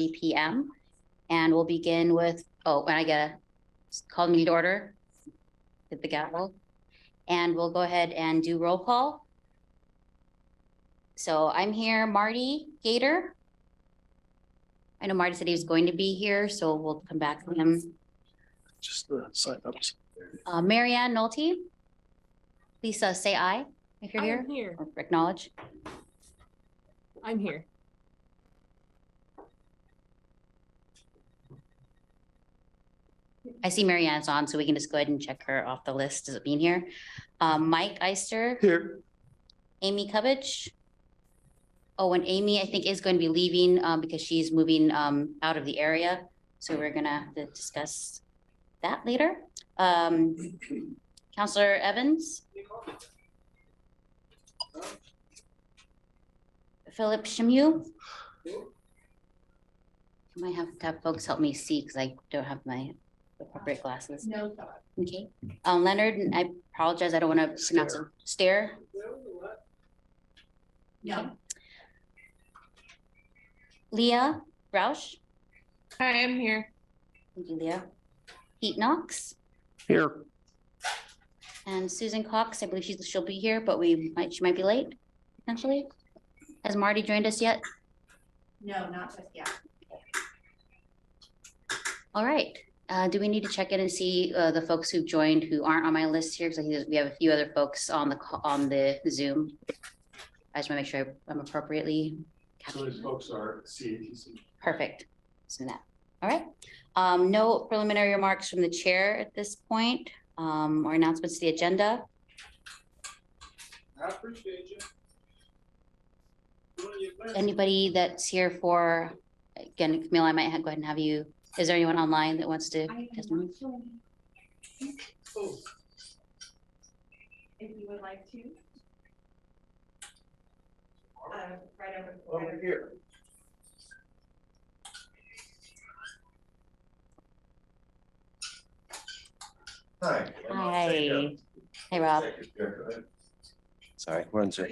5:30 p.m. And we'll begin with, when I get a call meeting to order, hit the gavel. And we'll go ahead and do roll call. So I'm here, Marty Gator. I know Marty said he was going to be here, so we'll come back to him. Just sign up. Marianne Nolte. Lisa, say aye if you're here. I'm here. Or acknowledge. I'm here. I see Marianne's on, so we can just go ahead and check her off the list as being here. Mike Eister. Here. Amy Cubbage. Oh, and Amy, I think, is going to be leaving because she's moving out of the area. So we're gonna have to discuss that later. Councillor Evans. Philip Chemue. I might have to have folks help me see because I don't have my appropriate glasses. No. Okay. Leonard, and I apologize, I don't want to pronounce it. Stare. Yeah. Leah Roush. Hi, I'm here. Thank you, Leah. Pete Knox. Here. And Susan Cox, I believe she'll be here, but she might be late, potentially. Has Marty joined us yet? No, not just yet. All right. Do we need to check in and see the folks who've joined who aren't on my list here? Because I think we have a few other folks on the Zoom. I just want to make sure I'm appropriately. So these folks are CATC. Perfect. So that. All right. No preliminary remarks from the chair at this point, or announcements to the agenda. I appreciate you. Anybody that's here for, again, Camille, I might go ahead and have you. Is there anyone online that wants to testify? If you would like to. Right over here. Hi. Hi. Hey, Rob. Sorry, we're on Zoom.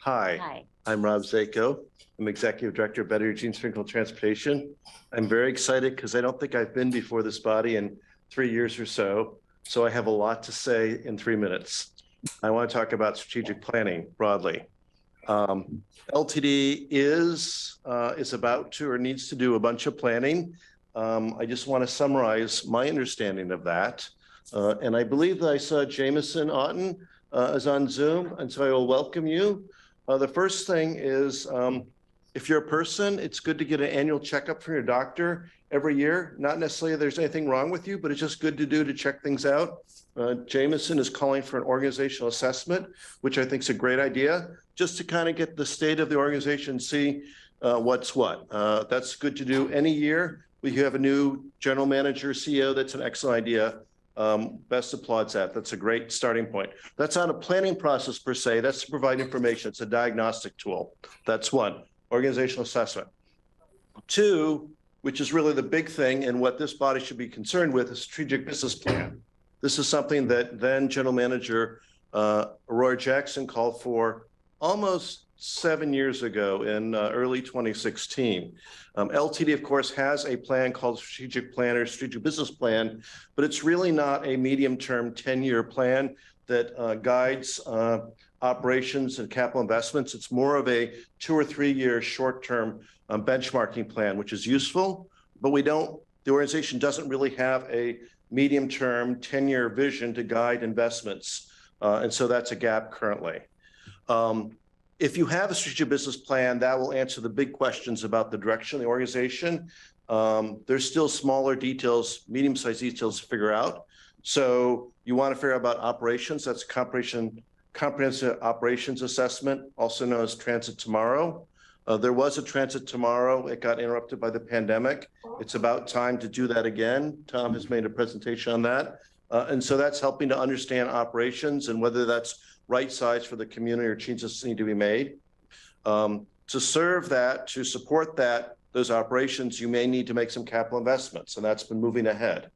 Hi, Hi. I'm Rob Zako. I'm Executive Director of Better Eugene Sprinkle Transportation. I'm very excited because I don't think I've been before this body in 3 years or so. So I have a lot to say in 3 minutes. I want to talk about strategic planning broadly. LTD is about to or needs to do a bunch of planning. I just want to summarize my understanding of that. And I believe that I saw Jameson Otten is on Zoom, and so I will welcome you. The first thing is, if you're a person, it's good to get an annual checkup from your doctor every year. Not necessarily there's anything wrong with you, but it's just good to do to check things out. Jameson is calling for an organizational assessment, which I think is a great idea, just to kind of get the state of the organization, see what's what. That's good to do any year. We have a new general manager, CEO. That's an excellent idea. Best applauds that. That's a great starting point. That's not a planning process per se. That's to provide information. It's a diagnostic tool. That's one, organizational assessment. Two, which is really the big thing and what this body should be concerned with, is strategic business plan. This is something that then General Manager Aurora Jackson called for almost 7 years ago in early 2016. LTD, of course, has a plan called Strategic Plan or Strategic Business Plan, but it's really not a medium-term 10-year plan that guides operations and capital investments. It's more of a 2 or 3 year short-term benchmarking plan, which is useful, but the organization doesn't really have a medium-term 10-year vision to guide investments. And so that's a gap currently. If you have a strategic business plan, that will answer the big questions about the direction of the organization. There's still smaller details, medium-sized details to figure out. So you want to figure out about operations. That's comprehensive operations assessment, also known as Transit Tomorrow. There was a Transit Tomorrow. It got interrupted by the pandemic. It's about time to do that again. Tom has made a presentation on that. And so that's helping to understand operations and whether that's right size for the community or changes need to be made. To serve that, to support those operations, you may need to make some capital investments, and that's been moving ahead.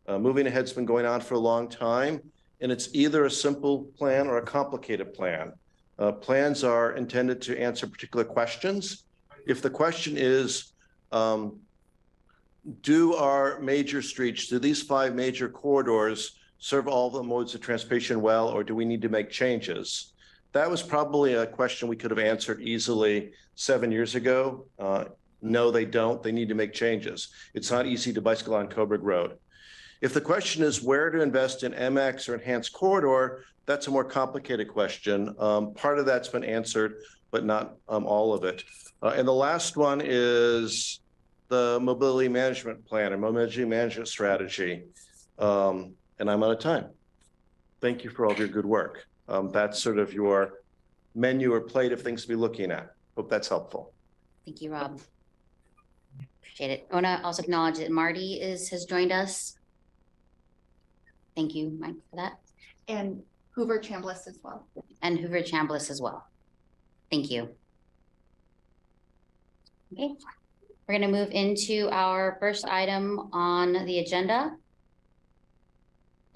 Moving ahead's been going on for a long time, and it's either a simple plan or a complicated plan. Plans are intended to answer particular questions. If the question is, Do our major streets, do these 5 major corridors serve all the modes of transportation well, or do we need to make changes? That was probably a question we could have answered easily 7 years ago. No, they don't. They need to make changes. It's not easy to bicycle on Coburg Road. If the question is where to invest in MX or enhanced corridor, that's a more complicated question. Part of that's been answered, but not all of it. And the last one is the mobility management plan or mobility management strategy. And I'm out of time. Thank you for all of your good work. That's sort of your menu or plate of things to be looking at. Hope that's helpful. Thank you, Rob. Appreciate it. I want to also acknowledge that Marty has joined us. Thank you, Mike, for that. And Hoover Chambliss as well. And Hoover Chambliss as well. Thank you. Okay, we're going to move into our first item on the agenda.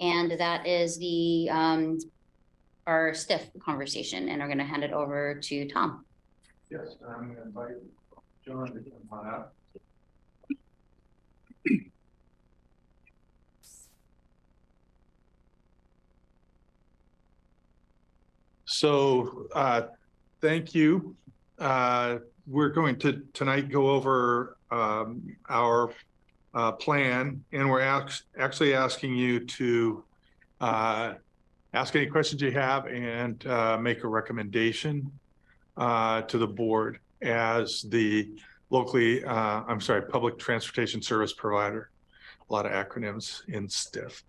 And that is the our STIF conversation, and we're going to hand it over to Tom. Yes, I'm going to invite John to come on up. So thank you. We're going to tonight go over our plan, and we're actually asking you to ask any questions you have and make a recommendation to the board as the public transportation service provider. A lot of acronyms in STIF.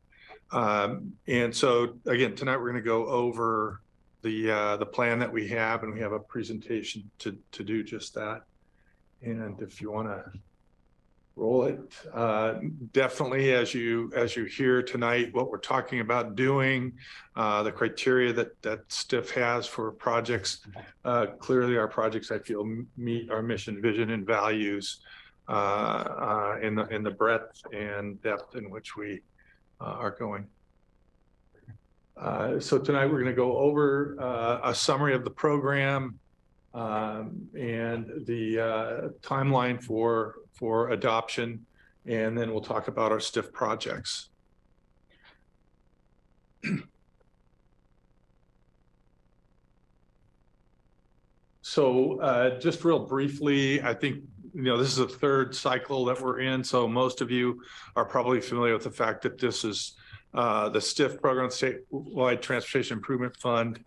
And so again, tonight we're going to go over the plan that we have, and we have a presentation to do just that. And if you want to roll it, definitely as you hear tonight what we're talking about doing, the criteria that STIF has for projects. Clearly our projects, I feel, meet our mission, vision, and values in the breadth and depth in which we are going. So tonight we're going to go over a summary of the program and the timeline for adoption, and then we'll talk about our STIF projects. So just real briefly, I think, this is the 3rd cycle that we're in. So most of you are probably familiar with the fact that this is the STIF program, Statewide Transportation Improvement Fund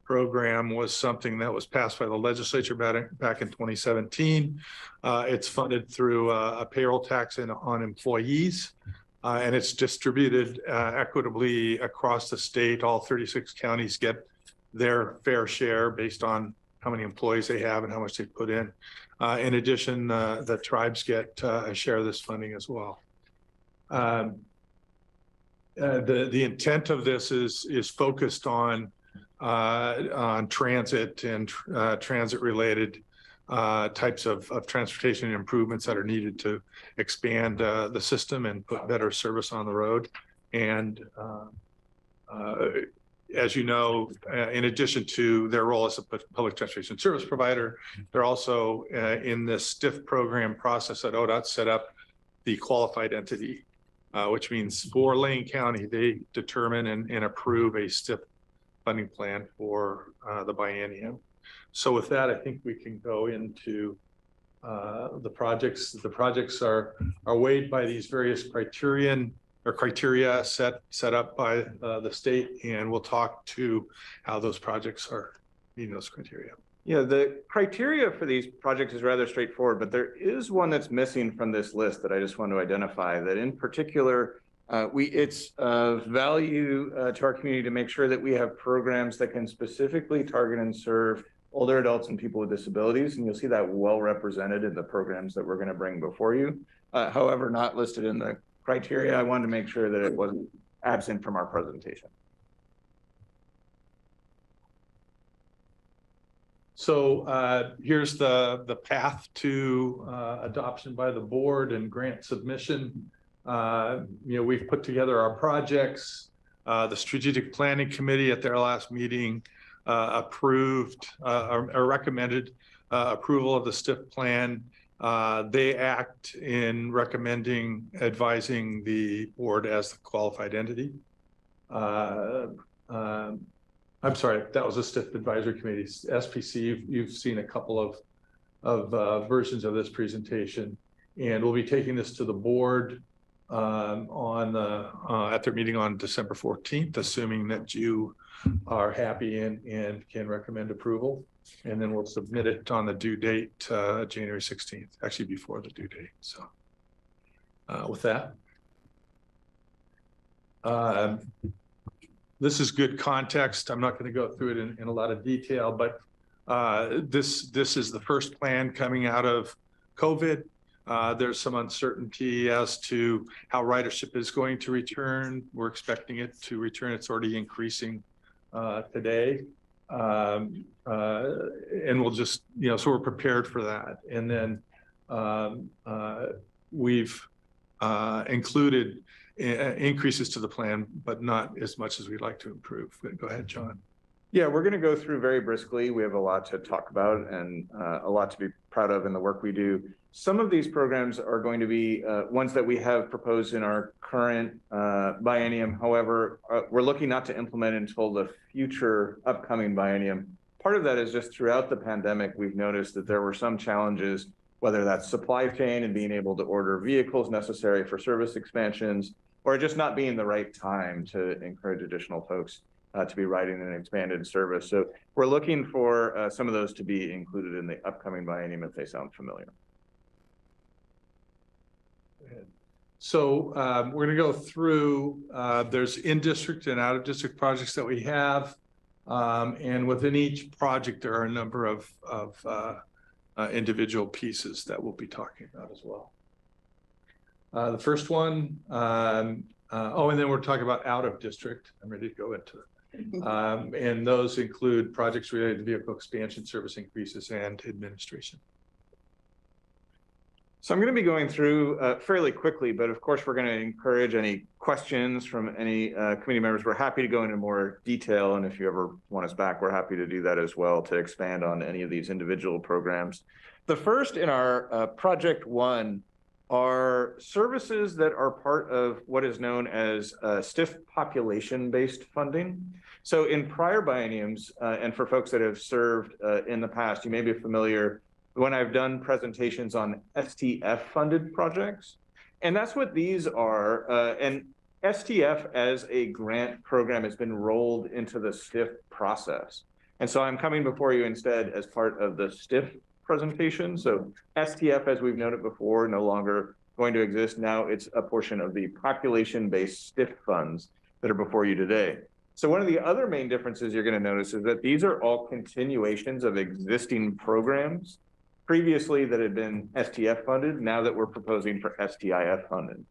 program, was something that was passed by the legislature back in 2017. It's funded through a payroll tax on employees, and it's distributed equitably across the state. All 36 counties get their fair share based on how many employees they have and how much they put in. In addition, the tribes get a share of this funding as well. The intent of this is focused on transit and transit-related types of transportation improvements that are needed to expand the system and put better service on the road. And as you know, in addition to their role as a public transportation service provider, they're also in this STIF program process that ODOT set up the qualified entity, which means for Lane County, they determine and approve a STIF funding plan for the biennium. So with that, I think we can go into the projects. The projects are weighed by these various criteria set up by the state, and we'll talk to how those projects are meeting those criteria. Yeah, the criteria for these projects is rather straightforward, but there is one that's missing from this list that I just want to identify, that in particular, it's of value to our community to make sure that we have programs that can specifically target and serve older adults and people with disabilities. And you'll see that well represented in the programs that we're going to bring before you. However, not listed in the criteria. I wanted to make sure that it wasn't absent from our presentation. So here's the path to adoption by the board and grant submission. We've put together our projects. The Strategic Planning Committee at their last meeting approved or recommended approval of the STIF plan They act in recommending, advising the board as the qualified entity. I'm sorry, that was a STIF advisory committee. SPC, you've seen a couple of versions of this presentation, and we'll be taking this to the board at their meeting on December 14th, assuming that you are happy and can recommend approval. And then we'll submit it on the due date, January 16th, actually before the due date. So with that, this is good context. I'm not going to go through it in a lot of detail, but this is the first plan coming out of COVID. There's some uncertainty as to how ridership is going to return. We're expecting it to return. It's already increasing today. And we'll just, so we're prepared for that. And then we've included increases to the plan, but not as much as we'd like to improve. Go ahead, John. Yeah, we're going to go through very briskly. We have a lot to talk about and a lot to be proud of in the work we do. Some of these programs are going to be ones that we have proposed in our current biennium. However, we're looking not to implement until the future upcoming biennium. Part of that is just throughout the pandemic, we've noticed that there were some challenges, whether that's supply chain and being able to order vehicles necessary for service expansions, or just not being the right time to encourage additional folks to be riding an expanded service. So we're looking for some of those to be included in the upcoming biennium if they sound familiar. So we're going to go through, there's in-district and out-of-district projects that we have. And within each project, there are a number of individual pieces that we'll be talking about as well. The first one, and then we're talking about out-of-district. I'm ready to go into it. And those include projects related to vehicle expansion, service increases, and administration. So I'm going to be going through fairly quickly, but of course, we're going to encourage any questions from any committee members. We're happy to go into more detail, and if you ever want us back, we're happy to do that as well to expand on any of these individual programs. The first in our Project 1 are services that are part of what is known as STIF population-based funding. So in prior bienniums, and for folks that have served in the past, you may be familiar when I've done presentations on STF-funded projects. And that's what these are. And STF as a grant program has been rolled into the STIF process. And so I'm coming before you instead as part of the STIF presentation. So STF, as we've noted before, no longer going to exist. Now it's a portion of the population-based STIF funds that are before you today. So one of the other main differences you're going to notice is that these are all continuations of existing programs previously that had been STF funded, now that we're proposing for STIF funded.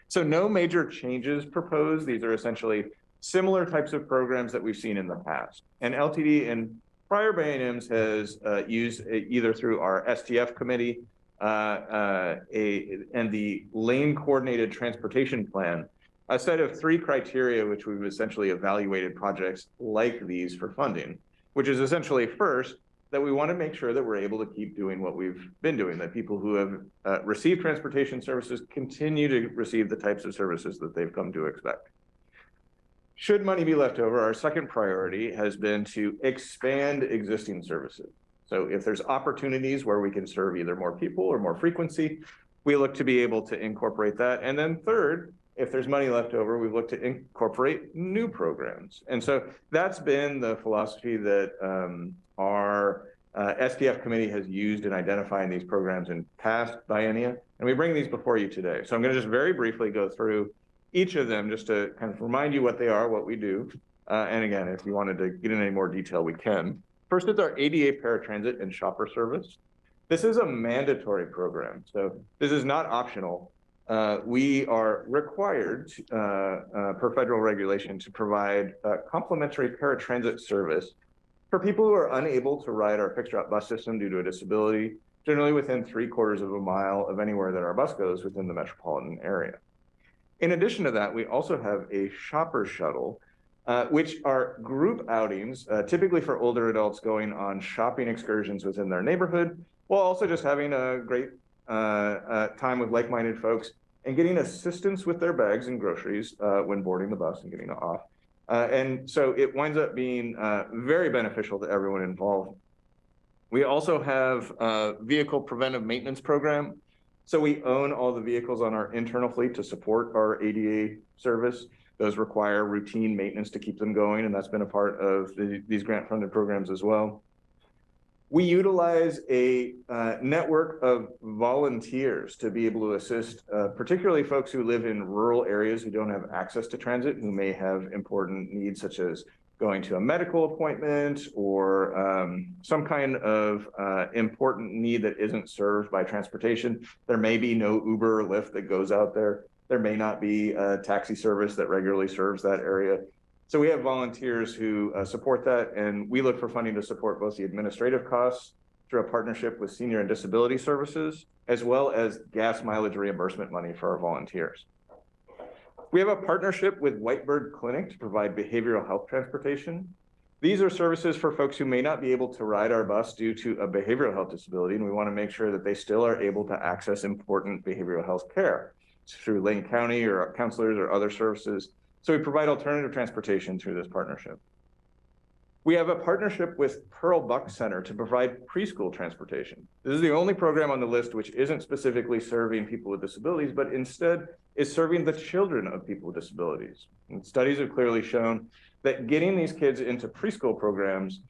So no major changes proposed. These are essentially similar types of programs that we've seen in the past. And LTD in prior bienniums has used either through our STF committee and the lane coordinated transportation plan, a set of 3 criteria which we've essentially evaluated projects like these for funding, which is essentially first, that we want to make sure that we're able to keep doing what we've been doing, that people who have received transportation services continue to receive the types of services that they've come to expect. Should money be left over, our second priority has been to expand existing services. So if there's opportunities where we can serve either more people or more frequency, we look to be able to incorporate that. And then third, if there's money left over, we've looked to incorporate new programs. And so that's been the philosophy that our STF committee has used in identifying these programs in past biennia, and we bring these before you today. So I'm going to just very briefly go through each of them just to kind of remind you what they are, what we do. And again, if you wanted to get in any more detail, we can. First is our ADA paratransit and shopper service. This is a mandatory program, so this is not optional. We are required per federal regulation to provide complimentary paratransit service for people who are unable to ride our fixed route bus system due to a disability, generally within 3/4 of a mile of anywhere that our bus goes within the metropolitan area. In addition to that, we also have a shopper shuttle, which are group outings, typically for older adults going on shopping excursions within their neighborhood, while also just having a great time with like-minded folks and getting assistance with their bags and groceries when boarding the bus and getting off. And so it winds up being very beneficial to everyone involved. We also have a vehicle preventive maintenance program. So we own all the vehicles on our internal fleet to support our ADA service. Those require routine maintenance to keep them going, and that's been a part of these grant-funded programs as well. We utilize a network of volunteers to be able to assist, particularly folks who live in rural areas who don't have access to transit, who may have important needs such as going to a medical appointment or some kind of important need that isn't served by transportation. There may be no Uber or Lyft that goes out there. There may not be a taxi service that regularly serves that area. So we have volunteers who support that, and we look for funding to support both the administrative costs through a partnership with Senior and Disability Services, as well as gas mileage reimbursement money for our volunteers. We have a partnership with Whitebird Clinic to provide behavioral health transportation. These are services for folks who may not be able to ride our bus due to a behavioral health disability, and we want to make sure that they still are able to access important behavioral health care through Lane County or counselors or other services. So we provide alternative transportation through this partnership. We have a partnership with Pearl Buck Center to provide preschool transportation. This is the only program on the list which isn't specifically serving people with disabilities, but instead is serving the children of people with disabilities. And studies have clearly shown that getting these kids into preschool programs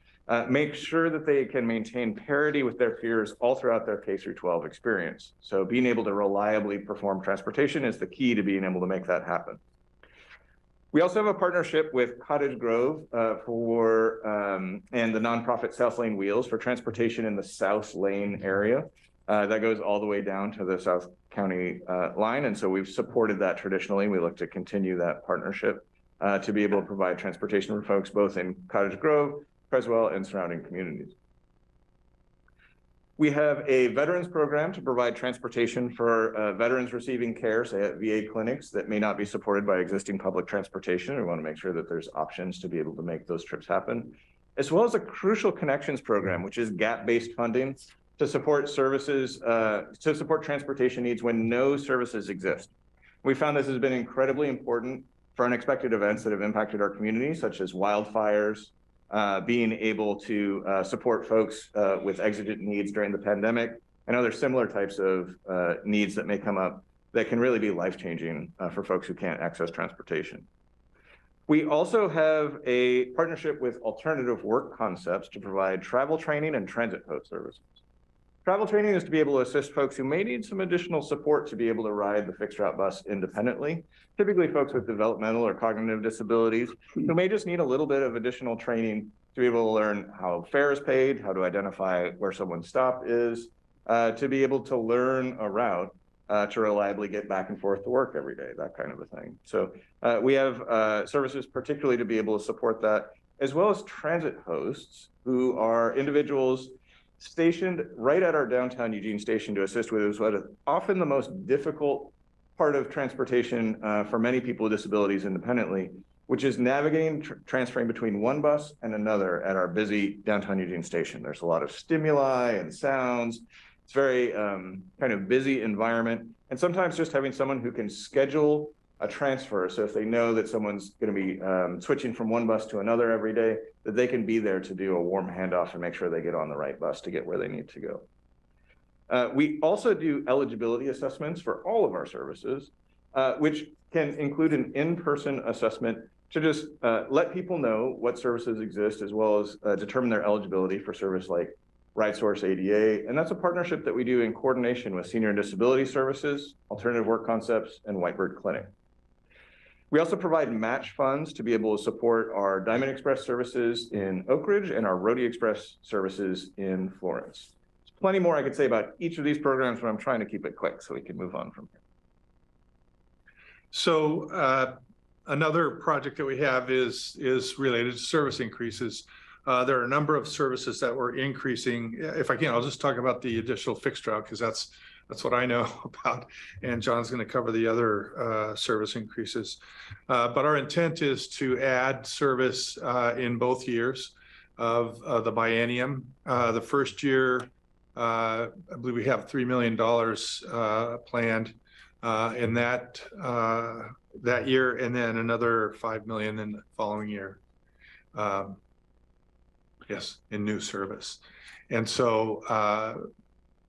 makes sure that they can maintain parity with their peers all throughout their K through 12 experience. So being able to reliably perform transportation is the key to being able to make that happen. We also have a partnership with Cottage Grove and the nonprofit South Lane Wheels for transportation in the South Lane area. That goes all the way down to the South County line. And so we've supported that traditionally. We look to continue that partnership to be able to provide transportation for folks both in Cottage Grove, Creswell, and surrounding communities. We have a veterans program to provide transportation for veterans receiving care, say at VA clinics that may not be supported by existing public transportation. We want to make sure that there's options to be able to make those trips happen, as well as a Crucial Connections program, which is gap-based funding to support services, to support transportation needs when no services exist. We found this has been incredibly important for unexpected events that have impacted our community, such as wildfires, being able to support folks with exigent needs during the pandemic, and other similar types of needs that may come up that can really be life-changing for folks who can't access transportation. We also have a partnership with Alternative Work Concepts to provide travel training and transit post services. Travel training is to be able to assist folks who may need some additional support to be able to ride the fixed route bus independently, typically folks with developmental or cognitive disabilities who may just need a little bit of additional training to be able to learn how fare is paid, how to identify where someone's stop is, to be able to learn a route to reliably get back and forth to work every day, that kind of a thing. So we have services particularly to be able to support that, as well as transit hosts who are individuals stationed right at our downtown Eugene station to assist with what is often the most difficult part of transportation for many people with disabilities independently, which is navigating, transferring between one bus and another at our busy downtown Eugene station. There's a lot of stimuli and sounds. It's very kind of busy environment. And sometimes just having someone who can schedule a transfer. So if they know that someone's going to be switching from one bus to another every day, that they can be there to do a warm handoff and make sure they get on the right bus to get where they need to go. We also do eligibility assessments for all of our services, which can include an in-person assessment to just let people know what services exist, as well as determine their eligibility for service like RideSource ADA. And that's a partnership that we do in coordination with Senior and Disability Services, Alternative Work Concepts, and Whitebird Clinic. We also provide match funds to be able to support our Diamond Express services in Oak Ridge and our Rhody Express services in Florence. There's plenty more I could say about each of these programs, but I'm trying to keep it quick so we can move on from here. So another project that we have is related to service increases. There are a number of services that we're increasing. If I can, I'll just talk about the additional fixed route because that's what I know about, and John's going to cover the other service increases. But our intent is to add service in both years of the biennium. The first year I believe we have $3 million planned in that year, and then another 5 million in the following year. Yes, in new service. And so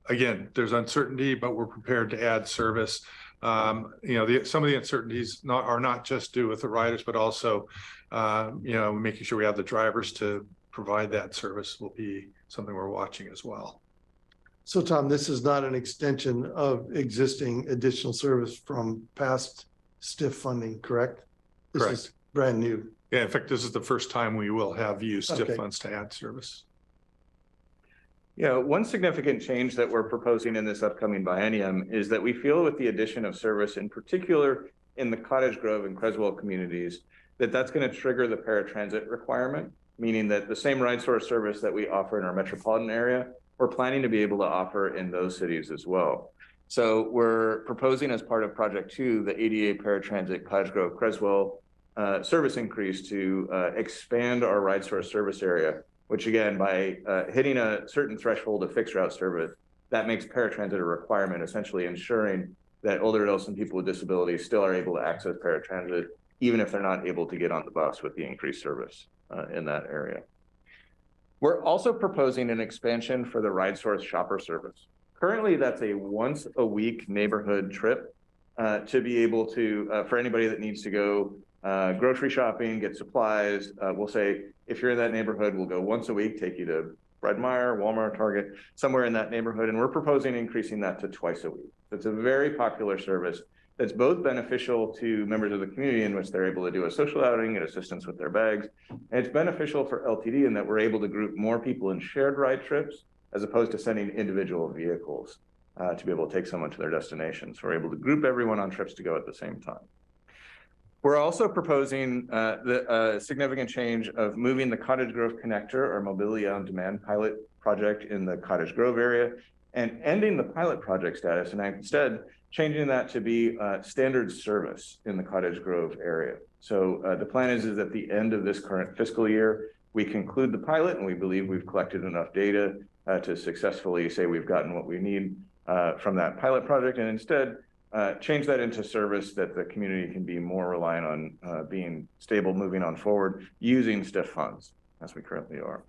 again, there's uncertainty, but we're prepared to add service. Some of the uncertainties are not just due with the riders, but also, making sure we have the drivers to provide that service will be something we're watching as well. So Tom, this is not an extension of existing additional service from past STIF funding, correct? This Correct. is brand new. Yeah, in fact, this is the first time we will have used STIF Okay. funds to add service. Yeah, one significant change that we're proposing in this upcoming biennium is that we feel with the addition of service, in particular in the Cottage Grove and Creswell communities, that's going to trigger the paratransit requirement, meaning that the same ride source service that we offer in our metropolitan area, we're planning to be able to offer in those cities as well. So we're proposing as part of Project 2, the ADA paratransit Cottage Grove Creswell service increase to expand our ride source service area, which again, by hitting a certain threshold of fixed route service, that makes paratransit a requirement, essentially ensuring that older adults and people with disabilities still are able to access paratransit, even if they're not able to get on the bus with the increased service in that area. We're also proposing an expansion for the ride source shopper service. Currently, that's a once a week neighborhood trip to be able to, for anybody that needs to go grocery shopping, get supplies. We'll say, if you're in that neighborhood, we'll go once a week, take you to Fred Meyer, Walmart, Target, somewhere in that neighborhood. And we're proposing increasing that to twice a week. It's a very popular service that's both beneficial to members of the community in which they're able to do a social outing, get assistance with their bags. And it's beneficial for LTD in that we're able to group more people in shared ride trips as opposed to sending individual vehicles to be able to take someone to their destination. So we're able to group everyone on trips to go at the same time. We're also proposing the significant change of moving the Cottage Grove Connector, our mobility on demand pilot project in the Cottage Grove area, and ending the pilot project status, and instead changing that to be standard service in the Cottage Grove area. So the plan is at the end of this current fiscal year, we conclude the pilot, and we believe we've collected enough data to successfully say we've gotten what we need from that pilot project, and instead change that into service that the community can be more reliant on being stable moving on forward using STIF funds as we currently are.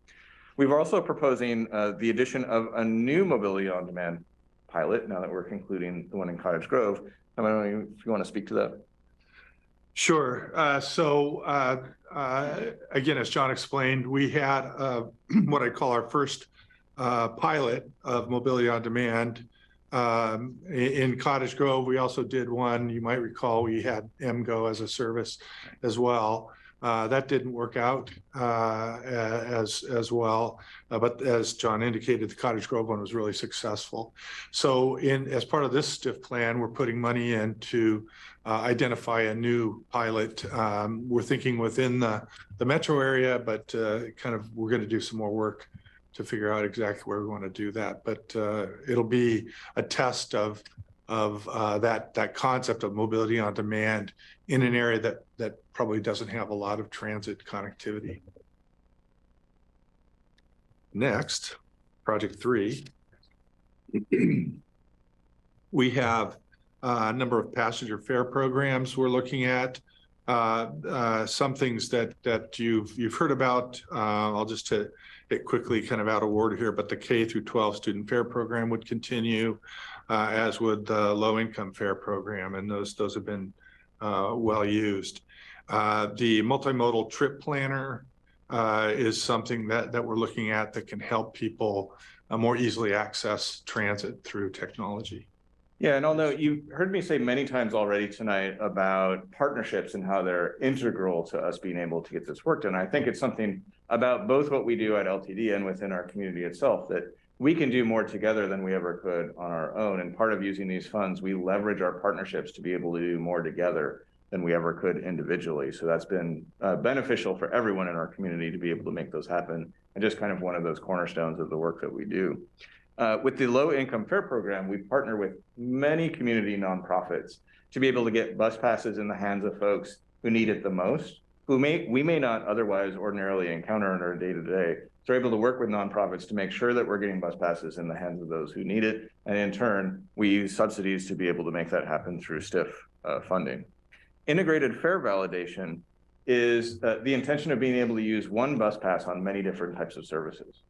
We've also proposing the addition of a new mobility on demand pilot now that we're concluding the one in Cottage Grove. I don't know if you want to speak to that. Sure. Again, as John explained, we had what I call our first pilot of mobility on demand in Cottage Grove. We also did one, you might recall, we had MGO as a service as well. That didn't work out as well, but as John indicated, the Cottage Grove one was really successful. So as part of this STIF plan, we're putting money in to identify a new pilot. We're thinking within the metro area, but we're going to do some more work to figure out exactly where we want to do that. But it'll be a test of that concept of mobility on demand in an area that probably doesn't have a lot of transit connectivity. Next, Project 3. We have a number of passenger fare programs we're looking at. Some things that you've heard about. I'll just hit it quickly, kind of out of order here, but the K through 12 student fare program would continue, as would the low income fare program, and those have been well used. The multimodal trip planner is something that we're looking at that can help people more easily access transit through technology. Yeah, and although you've heard me say many times already tonight about partnerships and how they're integral to us being able to get this work done, I think it's something about both what we do at LTD and within our community itself that we can do more together than we ever could on our own. And part of using these funds, we leverage our partnerships to be able to do more together than we ever could individually. So that's been beneficial for everyone in our community to be able to make those happen, and just kind of one of those cornerstones of the work that we do. With the low income fare program, we partner with many community nonprofits to be able to get bus passes in the hands of folks who need it the most. who we may not otherwise ordinarily encounter in our day-to-day. So we're able to work with nonprofits to make sure that we're getting bus passes in the hands of those who need it. And in turn, we use subsidies to be able to make that happen through STIF funding. Integrated fare validation is the intention of being able to use one bus pass on many different types of services.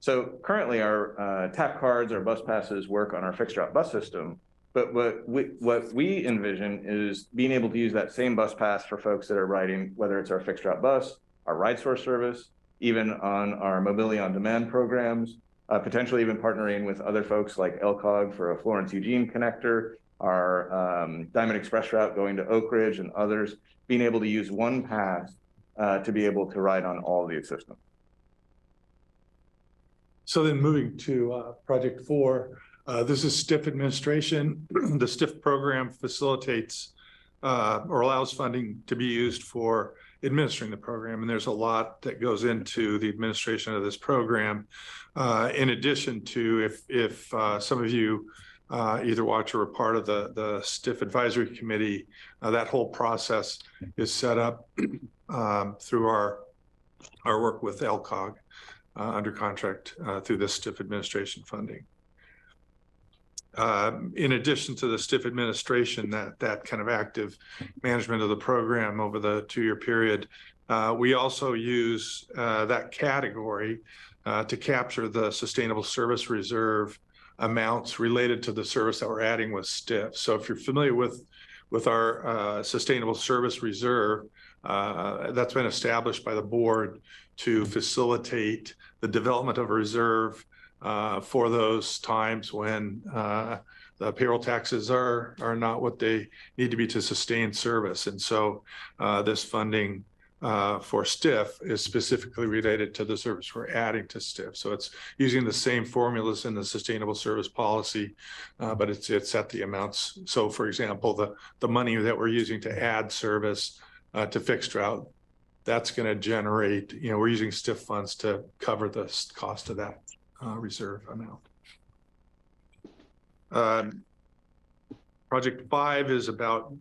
So currently our TAP cards, our bus passes work on our fixed route bus system, but what we envision is being able to use that same bus pass for folks that are riding, whether it's our fixed route bus, our RideSource service, even on our mobility on demand programs, potentially even partnering with other folks like LCOG for a Florence Eugene connector, our Diamond Express route going to Oak Ridge and others, being able to use one pass to be able to ride on all the systems. So then moving to project 4, this is STIF administration. The STIF program facilitates or allows funding to be used for administering the program. And there's a lot that goes into the administration of this program. In addition to if some of you either watch or are part of the STIF advisory committee, that whole process is set up through our work with LCOG under contract through this STIF administration funding. In addition to the STIF administration, that kind of active management of the program over the 2-year period, we also use that category to capture the sustainable service reserve amounts related to the service that we're adding with STIF. So if you're familiar with our sustainable service reserve, that's been established by the board to facilitate the development of a reserve for those times when the payroll taxes are not what they need to be to sustain service. And so this funding for STIF is specifically related to the service we're adding to STIF. So it's using the same formulas in the sustainable service policy, but it's at the amounts. So for example, the money that we're using to add service to fixed route, that's going to generate, we're using STIF funds to cover the cost of that reserve amount. Project 5 is about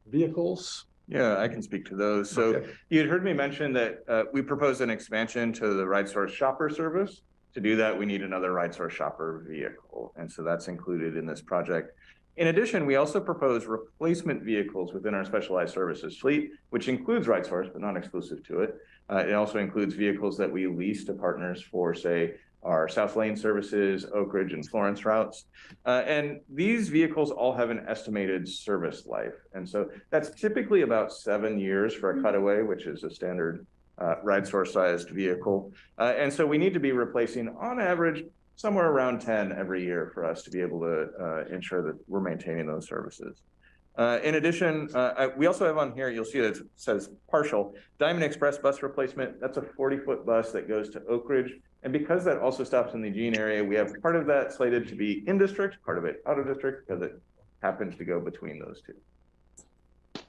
vehicles. Yeah, I can speak to those. So Okay. You had heard me mention that we proposed an expansion to the RideSource shopper service. To do that, we need another RideSource shopper vehicle. And so that's included in this project. In addition, we also propose replacement vehicles within our specialized services fleet, which includes RideSource, but not exclusive to it. It also includes vehicles that we lease to partners for, say, our South Lane services, Oak Ridge and Florence routes. And these vehicles all have an estimated service life. And so that's typically about 7 years for a cutaway, which is a standard RideSource sized vehicle. And so we need to be replacing on average somewhere around 10 every year for us to be able to ensure that we're maintaining those services. In addition, we also have on here, you'll see that it says partial Diamond Express bus replacement. That's a 40-foot bus that goes to Oak Ridge. And because that also stops in the Eugene area, we have part of that slated to be in district, part of it out of district, because it happens to go between those two.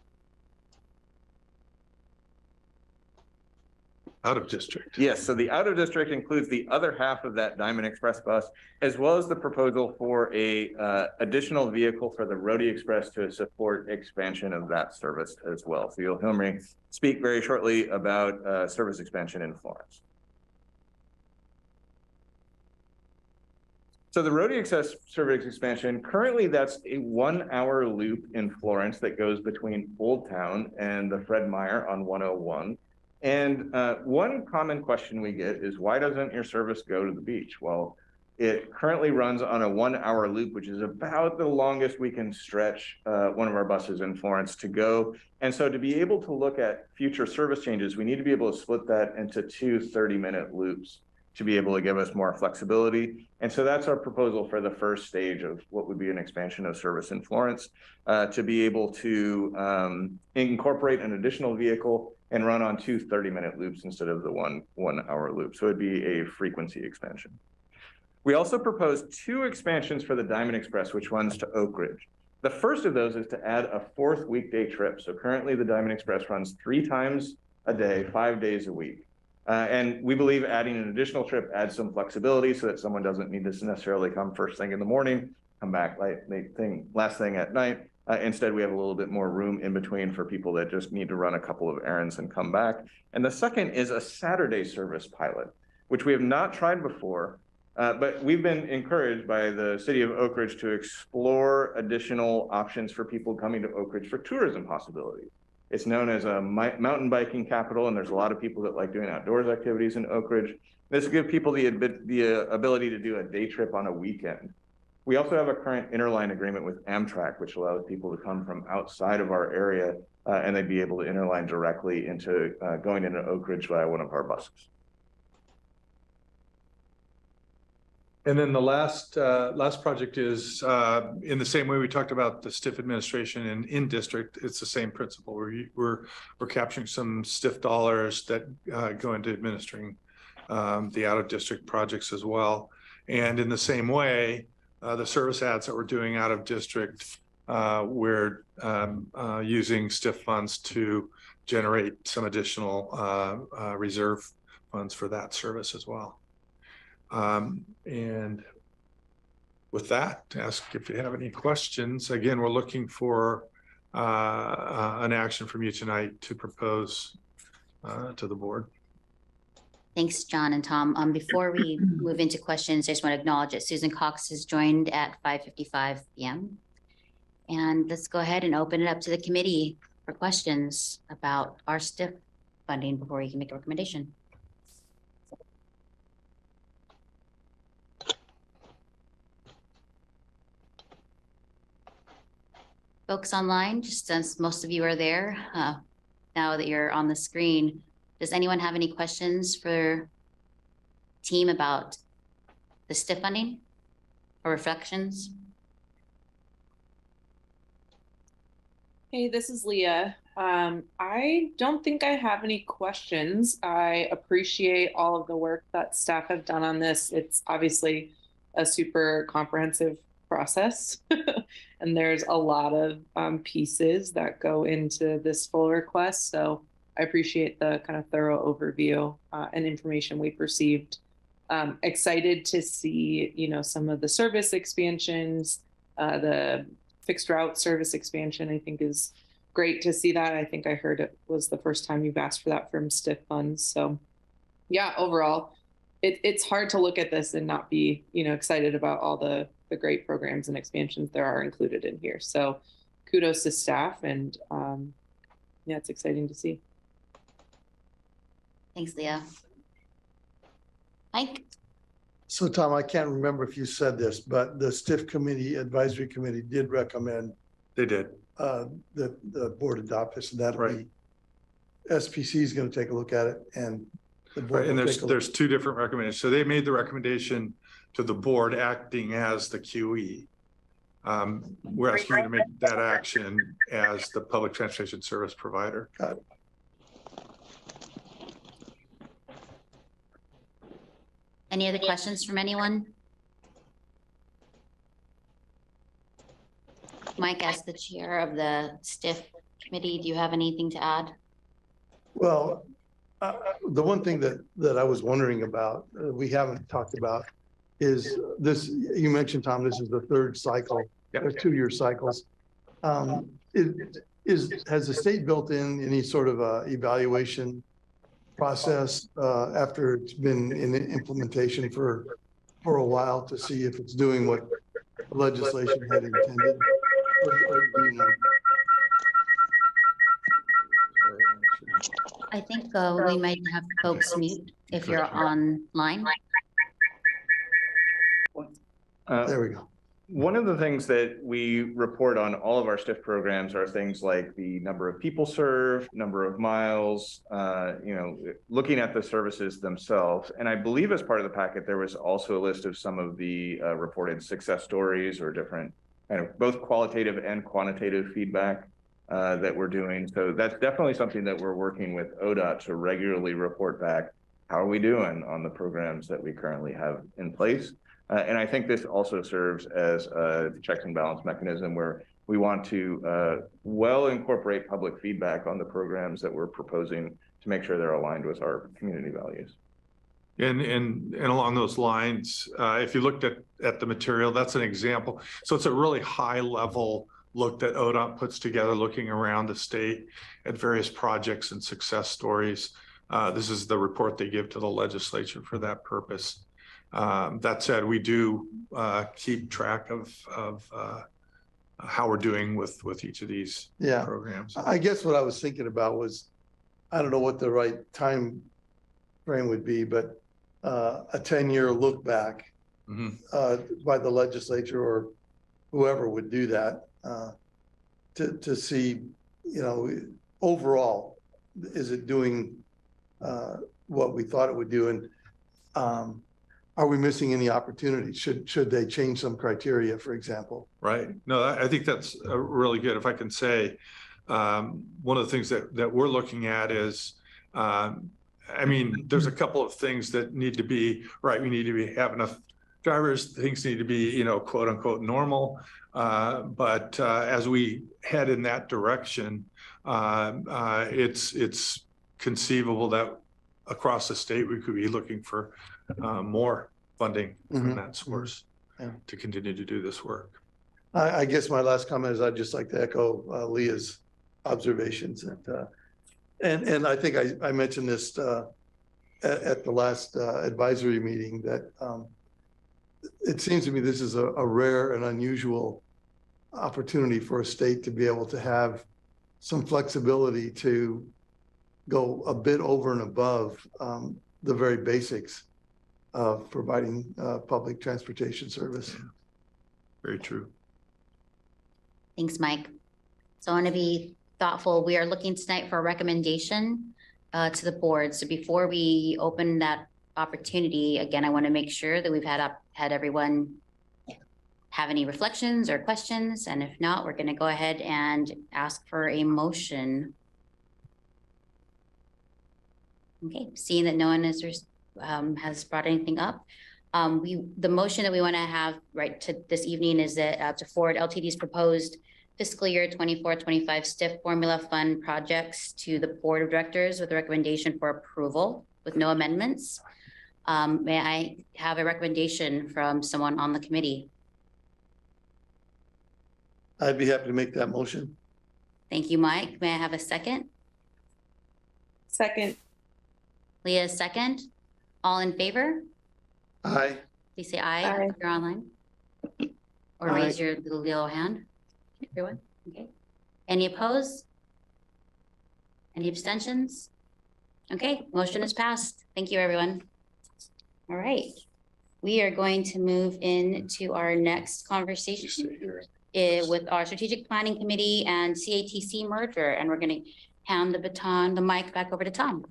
Out of district. Yes, so the out of district includes the other half of that Diamond Express bus, as well as the proposal for a additional vehicle for the Roadie Express to support expansion of that service as well. So you'll hear me speak very shortly about service expansion in Florence. So the Roadie Access service expansion, currently that's a 1-hour loop in Florence that goes between Old Town and the Fred Meyer on 101. And one common question we get is, why doesn't your service go to the beach? Well, it currently runs on a 1-hour loop, which is about the longest we can stretch one of our buses in Florence to go. And so to be able to look at future service changes, we need to be able to split that into 2 30-minute loops to be able to give us more flexibility. And so that's our proposal for the first stage of what would be an expansion of service in Florence, to be able to incorporate an additional vehicle and run on 2 30-minute loops instead of the one hour loop. So it'd be a frequency expansion. We also proposed 2 expansions for the Diamond Express, which runs to Oak Ridge. The first of those is to add a 4th weekday trip. So currently the Diamond Express runs 3 times a day, 5 days a week. And we believe adding an additional trip adds some flexibility so that someone doesn't need to necessarily come first thing in the morning, come back last thing at night, Instead, we have a little bit more room in between for people that just need to run a couple of errands and come back. And the second is a Saturday service pilot, which we have not tried before, but we've been encouraged by the city of Oak Ridge to explore additional options for people coming to Oak Ridge for tourism possibilities. It's known as a mountain biking capital, and there's a lot of people that like doing outdoors activities in Oak Ridge. This gives people the ability to do a day trip on a weekend. We also have a current interline agreement with Amtrak, which allows people to come from outside of our area and they'd be able to interline directly into going into Oak Ridge via one of our buses. And then the last project is in the same way we talked about the STIF administration and in district. It's the same principle. We're capturing some STIF dollars that go into administering the out of district projects as well. And in the same way, the service ads that we're doing out of district, we're using STIF funds to generate some additional reserve funds for that service as well. And with that, ask if you have any questions. Again, we're looking for an action from you tonight to propose to the board. Thanks, John and Tom. Before we move into questions, I just want to acknowledge that Susan Cox has joined at 5:55 p.m. And let's go ahead and open it up to the committee for questions about our STIF funding before we can make a recommendation. Folks online, just since most of you are there, now that you're on the screen, does anyone have any questions for team about the STIF funding or reflections? Hey, this is Leah. I don't think I have any questions. I appreciate all of the work that staff have done on this. It's obviously a super comprehensive process and there's a lot of pieces that go into this full request. So I appreciate the kind of thorough overview and information we've received. Excited to see, you know, some of the service expansions, the fixed route service expansion, I think is great to see that. I think I heard it was the first time you've asked for that from STIF funds. So yeah, overall, it's hard to look at this and not be, you know, excited about all the great programs and expansions there are included in here. So kudos to staff and yeah, it's exciting to see. Thanks, Leah. Mike? So Tom, I can't remember if you said this, but the STIF committee, advisory committee did recommend They did. the board adopt this, and that'll Right. be, SPC is going to take a look at it and the board. Right, and will there's take a look. there's two different recommendations. So they made the recommendation to the board acting as the QE. We're asking you to make that action as the public transportation service provider. Got it. Any other questions from anyone? Mike, as the chair of the STIF committee, do you have anything to add? Well, the one thing that I was wondering about, we haven't talked about, is this, you mentioned, Tom, this is the third cycle, Yep. or 2-year cycles. Has the state built in any sort of evaluation process after it's been in implementation for a while to see if it's doing what the legislation had intended? Or do you know? I think we might have folks mute if you're online. There we go. One of the things that we report on all of our STIF programs are things like the number of people served, number of miles, you know, looking at the services themselves. And I believe as part of the packet, there was also a list of some of the reported success stories or different kind of both qualitative and quantitative feedback that we're doing. So that's definitely something that we're working with ODOT to regularly report back. How are we doing on the programs that we currently have in place? And I think this also serves as a checks and balance mechanism where we want to well incorporate public feedback on the programs that we're proposing to make sure they're aligned with our community values. And along those lines, if you looked at the material, that's an example. So it's a really high level look that ODOT puts together, looking around the state at various projects and success stories. This is the report they give to the legislature for that purpose. That said, we do keep track of how we're doing with each of these Yeah. programs. I guess what I was thinking about was, I don't know what the right time frame would be, but a 10-year look back Mhm. by the legislature or whoever would do that to see, overall, is it doing what we thought it would do? And are we missing any opportunities? Should they change some criteria, for example? Right. No, I think that's really good. If I can say, one of the things that we're looking at is, there's a couple of things that need to be right. We need to have enough drivers. Things need to be, quote unquote, normal. But as we head in that direction, it's conceivable that across the state we could be looking for more funding from that source to continue to do this work. I guess my last comment is I'd just like to echo Leah's observations, and I think I mentioned this at the last advisory meeting, that it seems to me this is a rare and unusual opportunity for a state to be able to have some flexibility to go a bit over and above the very basics of providing public transportation service. Very true. Thanks, Mike. So I want to be thoughtful. We are looking tonight for a recommendation to the board. So before we open that opportunity, again, I want to make sure that we've had everyone have any reflections or questions. And if not, we're going to go ahead and ask for a motion. Okay, seeing that no one has brought anything up. The motion that we want to have right to this evening is that to forward LTD's proposed fiscal year 24-25 STIF formula fund projects to the board of directors with a recommendation for approval with no amendments. May I have a recommendation from someone on the committee? I'd be happy to make that motion. Thank you, Mike. May I have a second? Second. Leah, second. All in favor? Aye. Please say aye Aye. if you're online. Or Aye. raise your little yellow hand. Everyone, okay. Any opposed? Any abstentions? Okay, motion is passed. Thank you, everyone. All right. We are going to move into our next conversation with our Strategic Planning Committee and CATC merger, and we're going to hand the mic back over to Tom.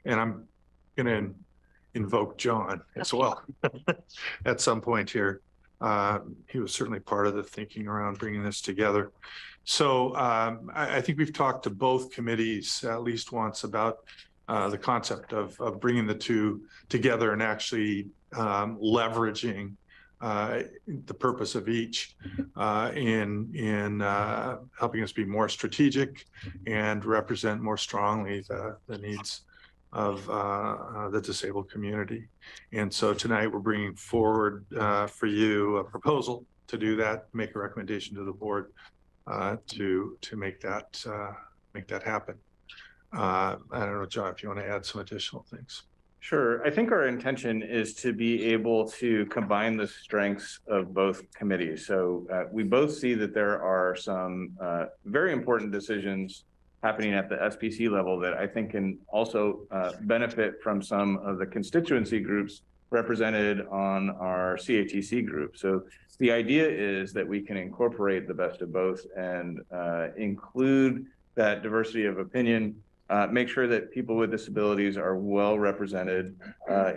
And I'm going to invoke John as well at some point here. He was certainly part of the thinking around bringing this together. So I think we've talked to both committees at least once about the concept of bringing the two together and actually leveraging the purpose of each in helping us be more strategic and represent more strongly the needs of the disabled community. And so tonight we're bringing forward for you a proposal to do that, make a recommendation to the board to make that happen. I don't know, John, if you want to add some additional things. Sure. I think our intention is to be able to combine the strengths of both committees. So we both see that there are some very important decisions happening at the SPC level that I think can also benefit from some of the constituency groups represented on our CATC group. So the idea is that we can incorporate the best of both and include that diversity of opinion, make sure that people with disabilities are well represented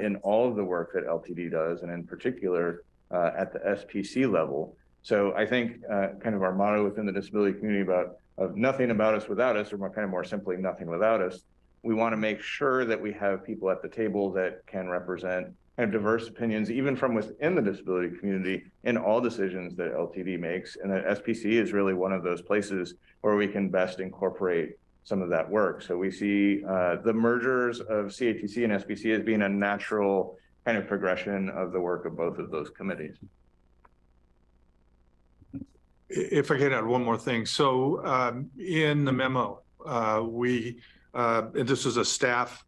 in all of the work that LTD does, and in particular at the SPC level. So I think kind of our motto within the disability community of nothing about us without us, or kind of more simply nothing without us, we want to make sure that we have people at the table that can represent kind of diverse opinions, even from within the disability community, in all decisions that LTD makes. And that SPC is really one of those places where we can best incorporate some of that work. So we see the mergers of CATC and SPC as being a natural kind of progression of the work of both of those committees. If I could add one more thing. So in the memo, and this was a staff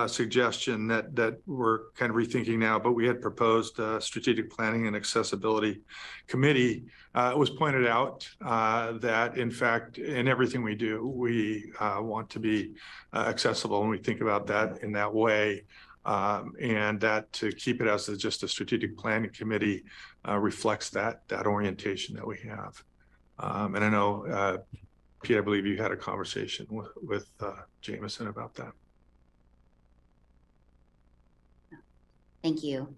suggestion that we're kind of rethinking now, but we had proposed a strategic planning and accessibility committee. It was pointed out that in fact, in everything we do, we want to be accessible, and we think about that in that way. And that to keep it as just a strategic planning committee reflects that orientation that we have. And I know, Pete, I believe you had a conversation with Jameson about that. Thank you.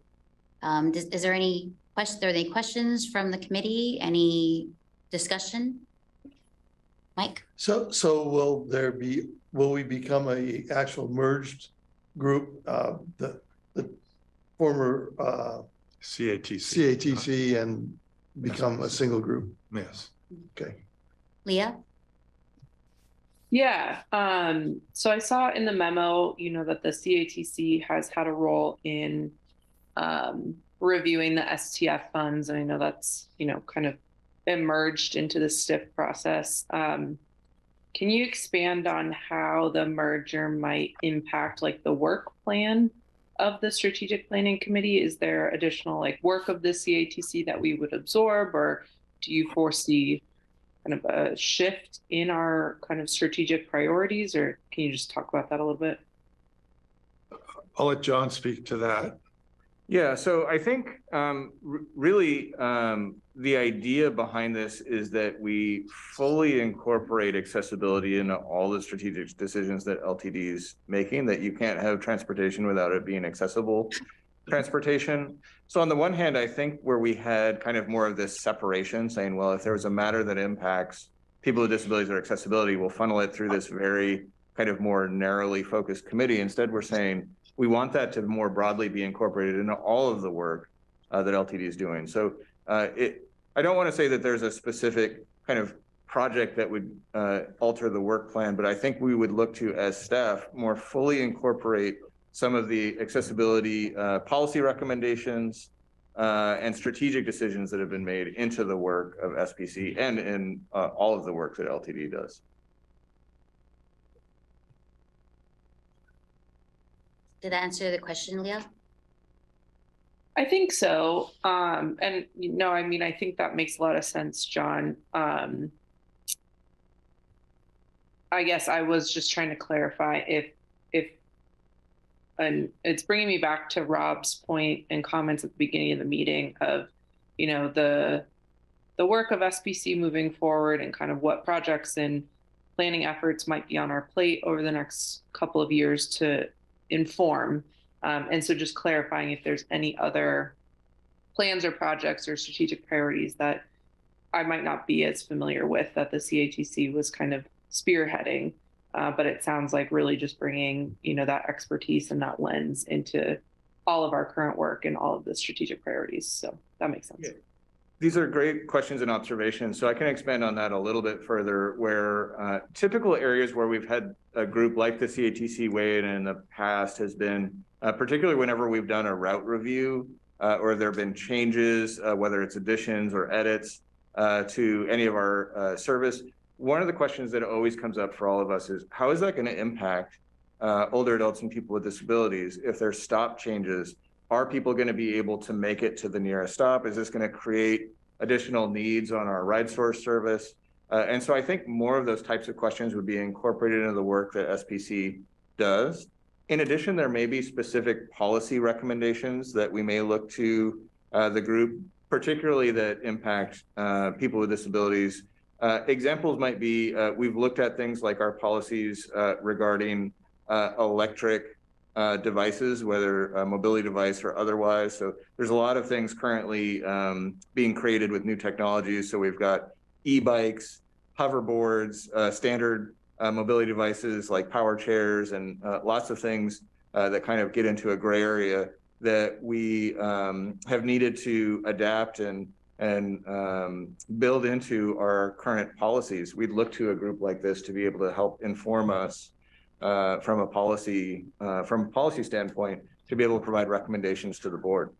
Is there any questions from the committee? Any discussion? Mike? So will we become a actual merged group? The former CATC and become a single group? Yes. Okay. Leah? Yeah, so I saw in the memo, that the CATC has had a role in reviewing the STF funds, and I know that's, kind of emerged into the STIF process. Can you expand on how the merger might impact like the work plan of the strategic planning committee? Is there additional work of the CATC that we would absorb, or do you foresee kind of a shift in our kind of strategic priorities, or can you just talk about that a little bit? I'll let John speak to that. Yeah, so I think really the idea behind this is that we fully incorporate accessibility into all the strategic decisions that LTD is making, that you can't have transportation without it being accessible transportation. So on the one hand, I think where we had kind of more of this separation, saying, well, if there was a matter that impacts people with disabilities or accessibility, we'll funnel it through this very kind of more narrowly focused committee. Instead, we're saying we want that to more broadly be incorporated into all of the work that LTD is doing. So I don't want to say that there's a specific kind of project that would alter the work plan, but I think we would look to, as staff, more fully incorporate some of the accessibility policy recommendations and strategic decisions that have been made into the work of SPC and in all of the work that LTD does. Did that answer the question, Leah? I think so. And I mean, I think that makes a lot of sense, John. I guess I was just trying to clarify if and it's bringing me back to Rob's point and comments at the beginning of the meeting of, the work of SPC moving forward and kind of what projects and planning efforts might be on our plate over the next couple of years to inform. And so just clarifying if there's any other plans or projects or strategic priorities that I might not be as familiar with that the CATC was kind of spearheading. But it sounds like really just bringing, that expertise and that lens into all of our current work and all of the strategic priorities. So that makes sense. Yeah. These are great questions and observations. So I can expand on that a little bit further, where typical areas where we've had a group like the CATC weigh in the past has been, particularly whenever we've done a route review or there have been changes, whether it's additions or edits to any of our service. One of the questions that always comes up for all of us is, how is that going to impact older adults and people with disabilities if there's stop changes? Are people going to be able to make it to the nearest stop? Is this going to create additional needs on our ride source service? And so I think more of those types of questions would be incorporated into the work that SPC does. In addition, there may be specific policy recommendations that we may look to the group, particularly that impact people with disabilities. Examples might be, we've looked at things like our policies regarding electric devices, whether a mobility device or otherwise. So there's a lot of things currently being created with new technologies. So we've got e-bikes, hoverboards, standard mobility devices like power chairs, and lots of things that kind of get into a gray area that we have needed to adapt and build into our current policies. We'd look to a group like this to be able to help inform us from a policy standpoint, to be able to provide recommendations to the board.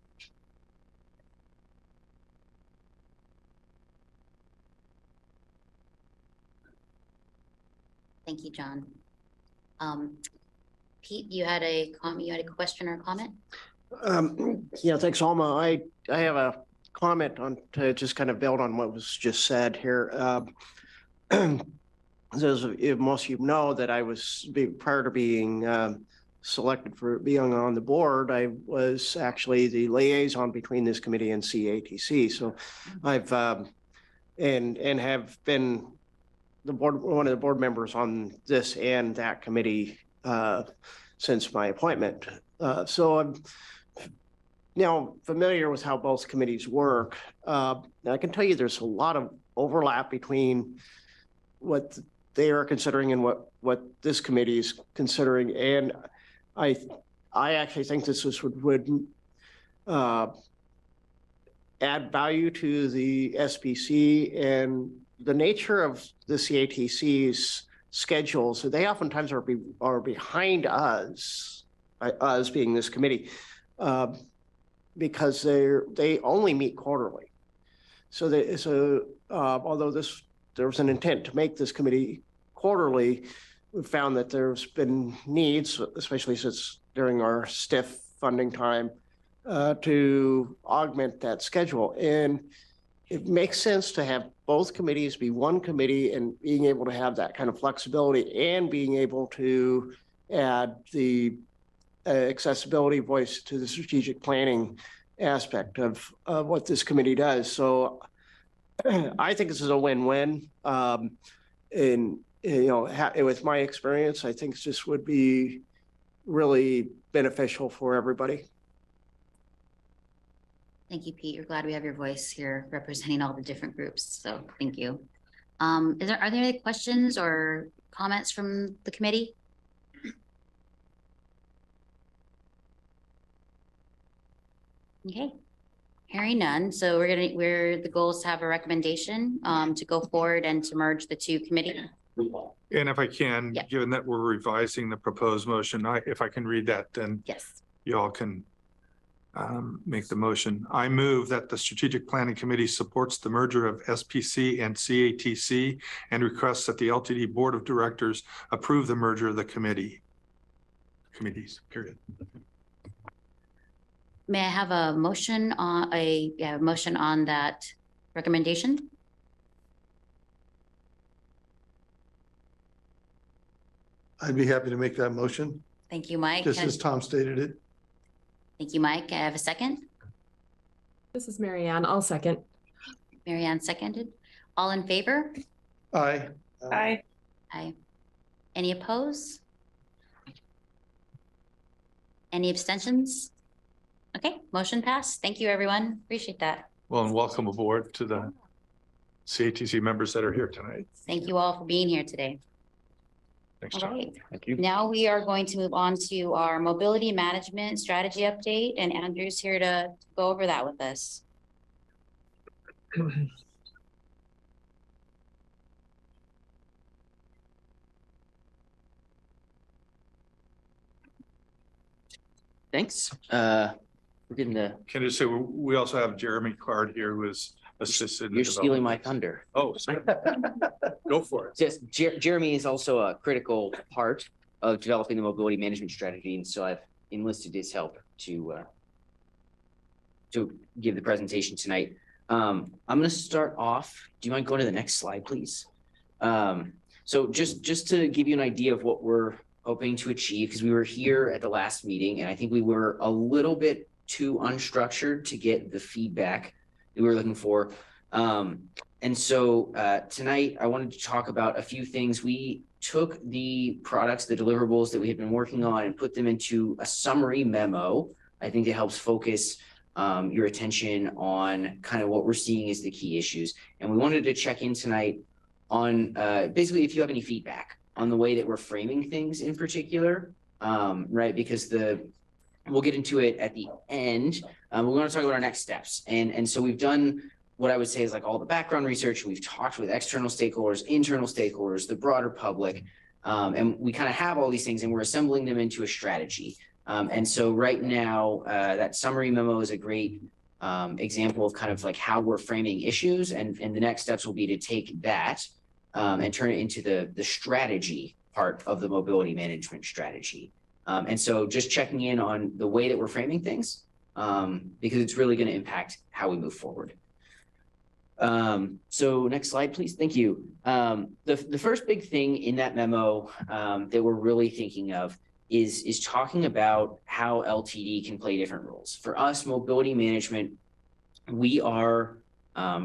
Thank you, John. Pete, you had a question or comment? Yeah, thanks, Alma. I have a comment on to just kind of build on what was just said here. As if most of you know that I was prior to being selected for being on the board, I was actually the liaison between this committee and CATC. So I've and have been one of the board members on this and that committee since my appointment. So I'm now familiar with how both committees work. I can tell you there's a lot of overlap between what they are considering and what this committee is considering. And I actually think this would add value to the SBC, and the nature of the CATC's schedules. So they oftentimes are behind us being this committee, because they only meet quarterly. So although there was an intent to make this committee quarterly, we found that there's been needs, especially since during our stiff funding time, to augment that schedule. And it makes sense to have both committees be one committee, and being able to have that kind of flexibility and being able to add the accessibility voice to the strategic planning aspect of what this committee does. So I think this is a win-win. And with my experience, I think this would be really beneficial for everybody. Thank you, Pete. We're glad we have your voice here representing all the different groups. So thank you. Are there any questions or comments from the committee? Okay, hearing none. So the goal is to have a recommendation to go forward and to merge the two committees. And if I can, Yep. given that we're revising the proposed motion, if I can read that, then Yes. you all can make the motion. I move that the Strategic Planning Committee supports the merger of SPC and CATC and requests that the LTD Board of Directors approve the merger of the committees, period. May I have a motion on motion on that recommendation? I'd be happy to make that motion, Thank you, Mike. just as Tom stated it. Thank you, Mike. I have a second. This is Marianne. I'll second. Marianne seconded. All in favor? Aye. Aye. Aye. Any opposed? Any abstentions? Okay, motion passed. Thank you, everyone. Appreciate that. Well, and welcome aboard to the CATC members that are here tonight. Thank you all for being here today. Thanks, All John. right. Thank you. Now we are going to move on to our mobility management strategy update, and Andrew's here to go over that with us. Thanks. We're getting the, Can I just say, we also have Jeremy Card here who is assisted. in the you're stealing my development. thunder. Oh, sorry. Go for it. Yes, Jeremy is also a critical part of developing the mobility management strategy, and so I've enlisted his help to give the presentation tonight. I'm going to start off. Do you mind going to the next slide, please? So just to give you an idea of what we're hoping to achieve, because we were here at the last meeting, and I think we were a little bit too unstructured to get the feedback that we were looking for. And so tonight I wanted to talk about a few things. We took the products, the deliverables that we had been working on, and put them into a summary memo. I think it helps focus your attention on kind of what we're seeing as the key issues. And we wanted to check in tonight on basically if you have any feedback on the way that we're framing things in particular, right? Because we'll get into it at the end. We're going to talk about our next steps. And so we've done what I would say is like all the background research. We've talked with external stakeholders, internal stakeholders, the broader public, and we kind of have all these things and we're assembling them into a strategy. And so right now, that summary memo is a great example of kind of like how we're framing issues. And the next steps will be to take that and turn it into the strategy part of the mobility management strategy. And so just checking in on the way that we're framing things, because it's really going to impact how we move forward. So next slide, please. Thank you. The first big thing in that memo that we're really thinking of is talking about how LTD can play different roles. For us, mobility management, we are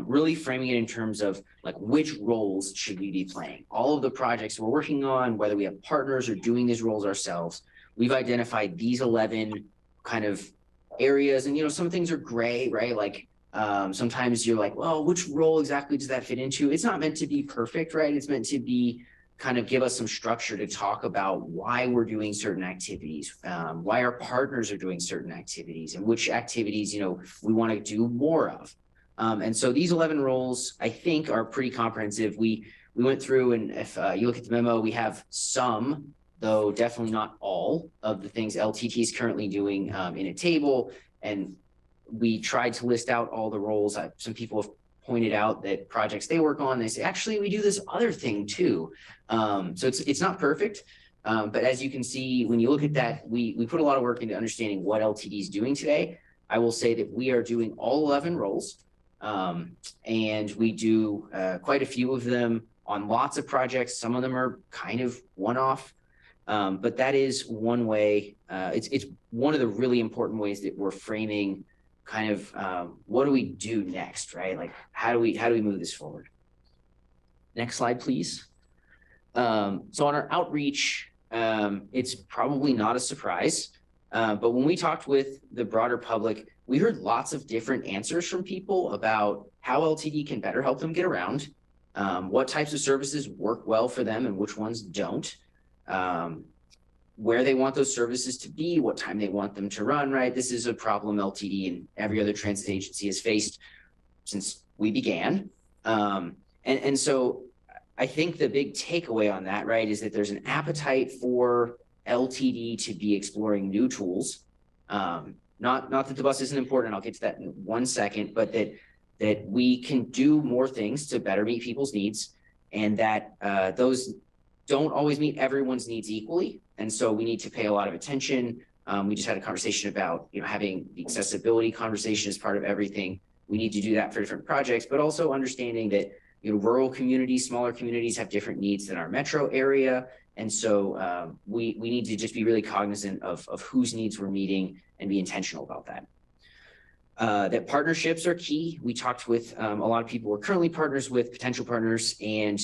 really framing it in terms of like which roles should we be playing. All of the projects we're working on, whether we have partners or doing these roles ourselves, we've identified these 11 kind of areas. And, you know, some things are gray, right? Like sometimes you're like, well, which role exactly does that fit into? It's not meant to be perfect, right? It's meant to be kind of give us some structure to talk about why we're doing certain activities, why our partners are doing certain activities, and which activities, you know, we want to do more of. And so these 11 roles, I think, are pretty comprehensive. We went through, and if you look at the memo, we have some, though definitely not all, of the things LTD is currently doing in a table. And we tried to list out all the roles. Some people have pointed out that projects they work on, they say, actually, we do this other thing too. So it's not perfect. But as you can see, when you look at that, we put a lot of work into understanding what LTD is doing today. I will say that we are doing all 11 roles. And we do quite a few of them on lots of projects. Some of them are kind of one-off, but that is one way. It's one of the really important ways that we're framing kind of what do we do next, right? Like how do we move this forward? Next slide, please. So on our outreach, it's probably not a surprise, but when we talked with the broader public, we heard lots of different answers from people about how LTD can better help them get around, what types of services work well for them and which ones don't, where they want those services to be, what time they want them to run, right? This is a problem LTD and every other transit agency has faced since we began. And so I think the big takeaway on that, right, is that there's an appetite for LTD to be exploring new tools. Not that the bus isn't important, I'll get to that in 1 second, but that we can do more things to better meet people's needs, and that those don't always meet everyone's needs equally. And so we need to pay a lot of attention. We just had a conversation about, you know, having the accessibility conversation as part of everything. We need to do that for different projects, but also understanding that, you know, rural communities, smaller communities have different needs than our metro area. And so we need to just be really cognizant of whose needs we're meeting and be intentional about that. That partnerships are key. We talked with a lot of people we're currently partners with, potential partners. And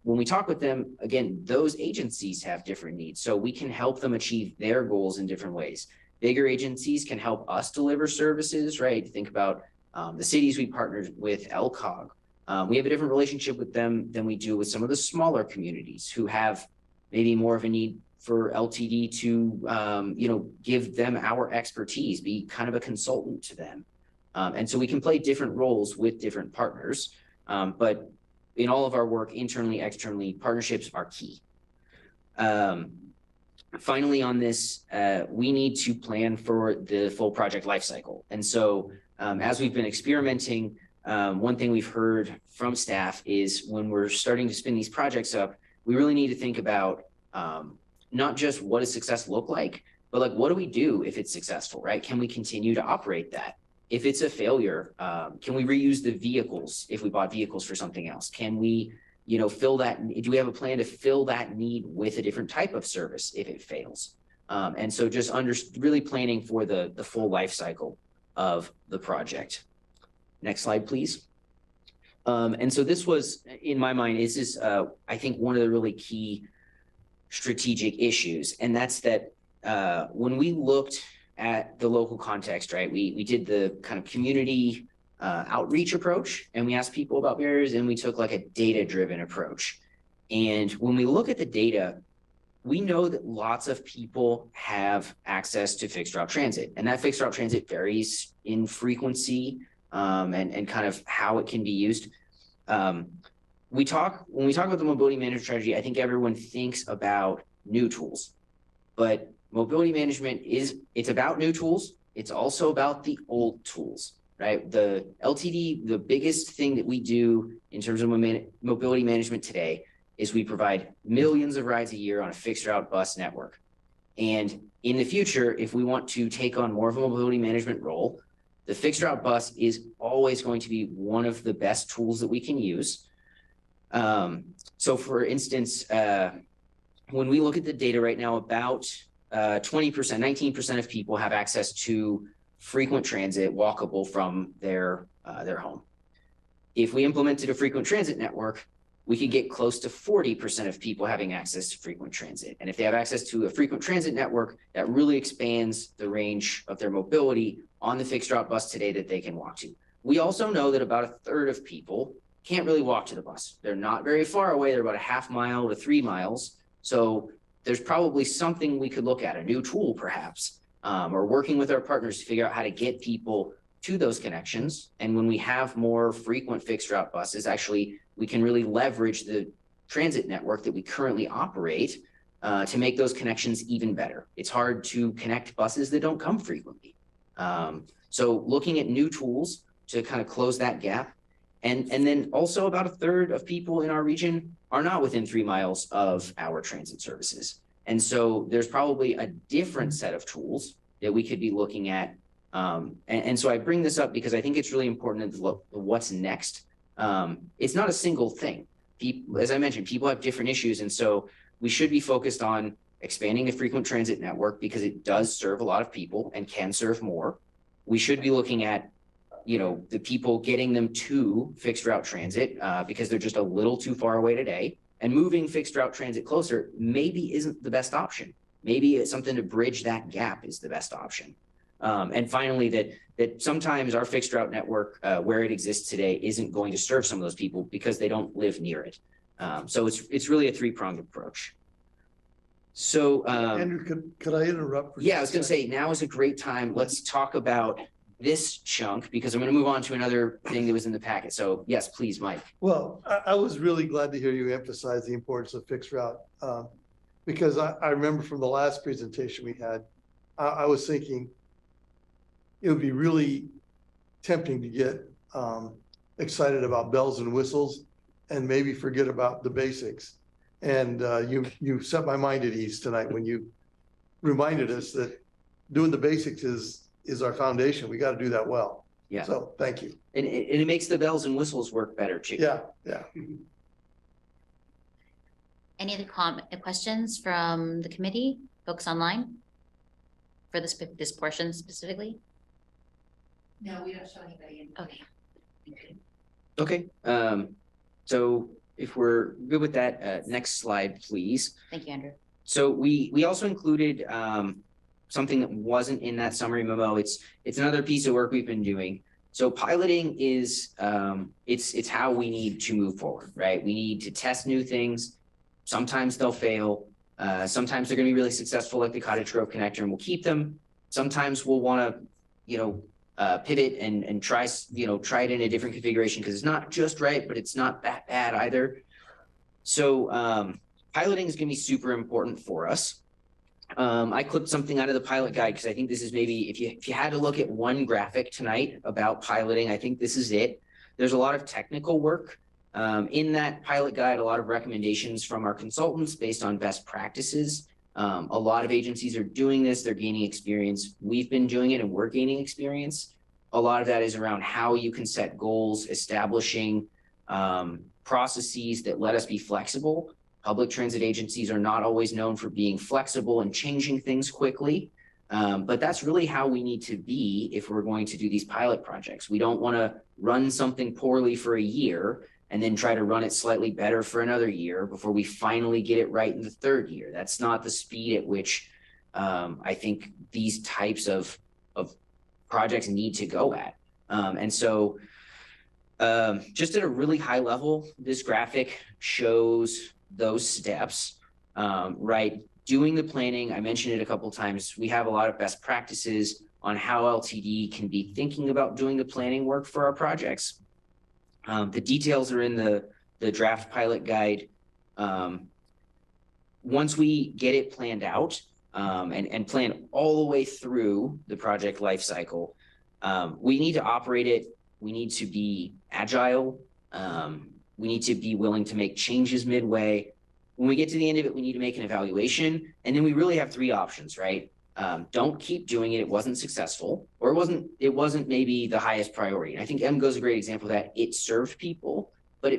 when we talk with them, again, those agencies have different needs. So we can help them achieve their goals in different ways. Bigger agencies can help us deliver services, right? Think about the cities we partnered with, LCOG. We have a different relationship with them than we do with some of the smaller communities who have maybe more of a need for LTD to, you know, give them our expertise, be kind of a consultant to them. And so we can play different roles with different partners. But in all of our work, internally, externally, partnerships are key. Finally, on this, we need to plan for the full project lifecycle. And so as we've been experimenting, one thing we've heard from staff is when we're starting to spin these projects up, we really need to think about not just what does success look like, but like, what do we do if it's successful, right? Can we continue to operate that? If it's a failure, can we reuse the vehicles if we bought vehicles for something else? Can we, you know, fill that? Do we have a plan to fill that need with a different type of service if it fails? And so just really planning for the full life cycle of the project. Next slide, please. And so this was, in my mind, is I think one of the really key strategic issues. And that's that when we looked at the local context, right, we did the kind of community outreach approach, and we asked people about barriers, and we took like a data-driven approach. And when we look at the data, we know that lots of people have access to fixed route transit, and that fixed route transit varies in frequency and kind of how it can be used. When we talk about the mobility management strategy, I think everyone thinks about new tools, but mobility management it's about new tools. It's also about the old tools. right? The LTD, the biggest thing that we do in terms of mobility management today is we provide millions of rides a year on a fixed route bus network. And in the future, if we want to take on more of a mobility management role, the fixed route bus is always going to be one of the best tools that we can use. So for instance, when we look at the data right now, about 20%, 19% of people have access to frequent transit walkable from their home. If we implemented a frequent transit network, we could get close to 40% of people having access to frequent transit. And if they have access to a frequent transit network, that really expands the range of their mobility on the fixed route bus today that they can walk to. We also know that about a third of people can't really walk to the bus. They're not very far away. They're about a half mile to 3 miles. So there's probably something we could look at, a new tool perhaps, or working with our partners to figure out how to get people to those connections. And when we have more frequent fixed route buses, actually, we can really leverage the transit network that we currently operate to make those connections even better. It's hard to connect buses that don't come frequently. So looking at new tools to kind of close that gap. And then also about a third of people in our region are not within 3 miles of our transit services. And so there's probably a different set of tools that we could be looking at. And so I bring this up because I think it's really important to look at what's next. It's not a single thing. People, as I mentioned, people have different issues. And so we should be focused on expanding the frequent transit network because it does serve a lot of people and can serve more. We should be looking at, you know, the people getting them to fixed route transit because they're just a little too far away today, and moving fixed route transit closer maybe isn't the best option. Maybe it's something to bridge that gap is the best option. And finally, that sometimes our fixed route network where it exists today isn't going to serve some of those people because they don't live near it. So it's really a three-pronged approach. So Andrew, could I interrupt? Yeah, I was going to say now is a great time. Let's talk about this chunk because I'm going to move on to another thing that was in the packet. So yes, please, Mike. Well, I was really glad to hear you emphasize the importance of fixed route because I remember from the last presentation we had, I was thinking it would be really tempting to get excited about bells and whistles and maybe forget about the basics. And you set my mind at ease tonight when you reminded us that doing the basics is our foundation. We got to do that well. Yeah. So thank you. And it makes the bells and whistles work better too. Yeah, yeah. Any other questions from the committee, folks online for this portion specifically? No, we don't show anybody in. Okay. Okay. So if we're good with that, next slide, please. Thank you, Andrew. So we also included something that wasn't in that summary memo. It's another piece of work we've been doing. So piloting is it's how we need to move forward, right? We need to test new things. Sometimes they'll fail. Sometimes they're going to be really successful, like the Cottage Grove connector, and we'll keep them. Sometimes we'll want to, pivot and try it in a different configuration because it's not just right, but it's not that bad either. So piloting is going to be super important for us. I clipped something out of the pilot guide because I think this is maybe if you had to look at one graphic tonight about piloting, I think this is it. There's a lot of technical work in that pilot guide, a lot of recommendations from our consultants based on best practices. A lot of agencies are doing this. They're gaining experience. We've been doing it and we're gaining experience. A lot of that is around how you can set goals, establishing processes that let us be flexible. Public transit agencies are not always known for being flexible and changing things quickly. But that's really how we need to be if we're going to do these pilot projects. We don't want to run something poorly for a year and then try to run it slightly better for another year before we finally get it right in the third year. That's not the speed at which I think these types of projects need to go at. And so just at a really high level, this graphic shows those steps, right? Doing the planning, I mentioned it a couple of times. We have a lot of best practices on how LTD can be thinking about doing the planning work for our projects. The details are in the draft pilot guide. Once we get it planned out and plan all the way through the project life cycle, We need to operate it. We need to be agile. We need to be willing to make changes midway. When we get to the end of it, we need to make an evaluation. And then we really have three options, right? Don't keep doing it. It wasn't successful, or it wasn't maybe the highest priority. And I think MGO is a great example of that. It served people, but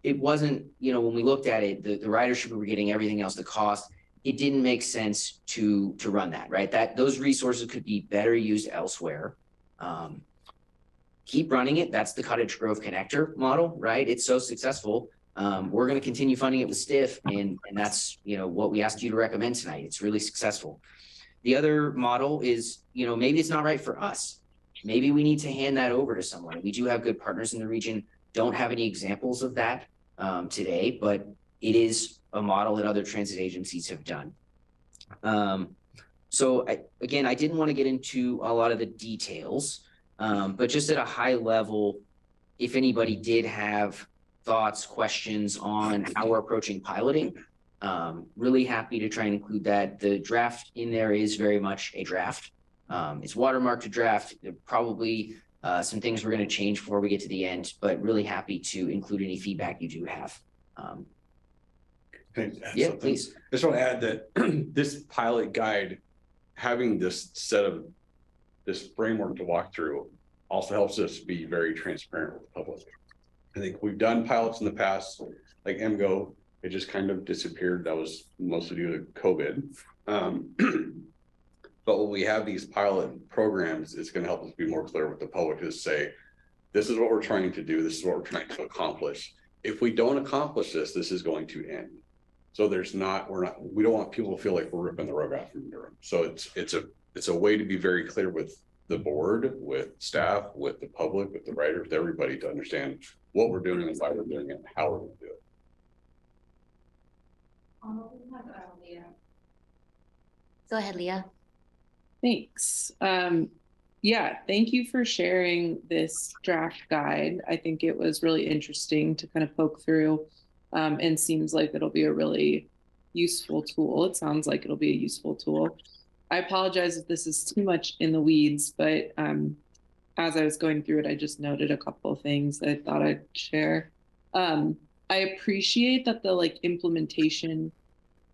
it wasn't, when we looked at it, the ridership we were getting, everything else, the cost, it didn't make sense to run that, right? Those resources could be better used elsewhere. Keep running it. That's the Cottage Grove connector model, right? It's so successful. We're going to continue funding it with STIF, and that's, what we asked you to recommend tonight. It's really successful. The other model is, maybe it's not right for us. Maybe we need to hand that over to someone. We do have good partners in the region. Don't have any examples of that today, but it is a model that other transit agencies have done. So I didn't want to get into a lot of the details, but just at a high level, if anybody did have thoughts, questions on how we're approaching piloting, really happy to try and include that. The draft in there is very much a draft. It's watermarked a draft. There are probably some things we're going to change before we get to the end, but really happy to include any feedback you do have. Yeah, please. I just want to add that this pilot guide, having this framework to walk through, also helps us be very transparent with the public. I think we've done pilots in the past, like MGO, it just kind of disappeared. That was mostly due to COVID. But when we have these pilot programs, it's going to help us be more clear with the public to say, this is what we're trying to do. This is what we're trying to accomplish. If we don't accomplish this, this is going to end. So we don't want people to feel like we're ripping the rug out from under them. So it's a way to be very clear with the board, with staff, with the public, with the writers, everybody, to understand what we're doing and why we're doing it and how we're going to do it. Go ahead, Leah. Thanks. Yeah, thank you for sharing this draft guide. I think it was really interesting to kind of poke through, and seems like it'll be a really useful tool. It sounds like it'll be a useful tool. I apologize if this is too much in the weeds, but as I was going through it, I just noted a couple of things that I thought I'd share. I appreciate that the implementation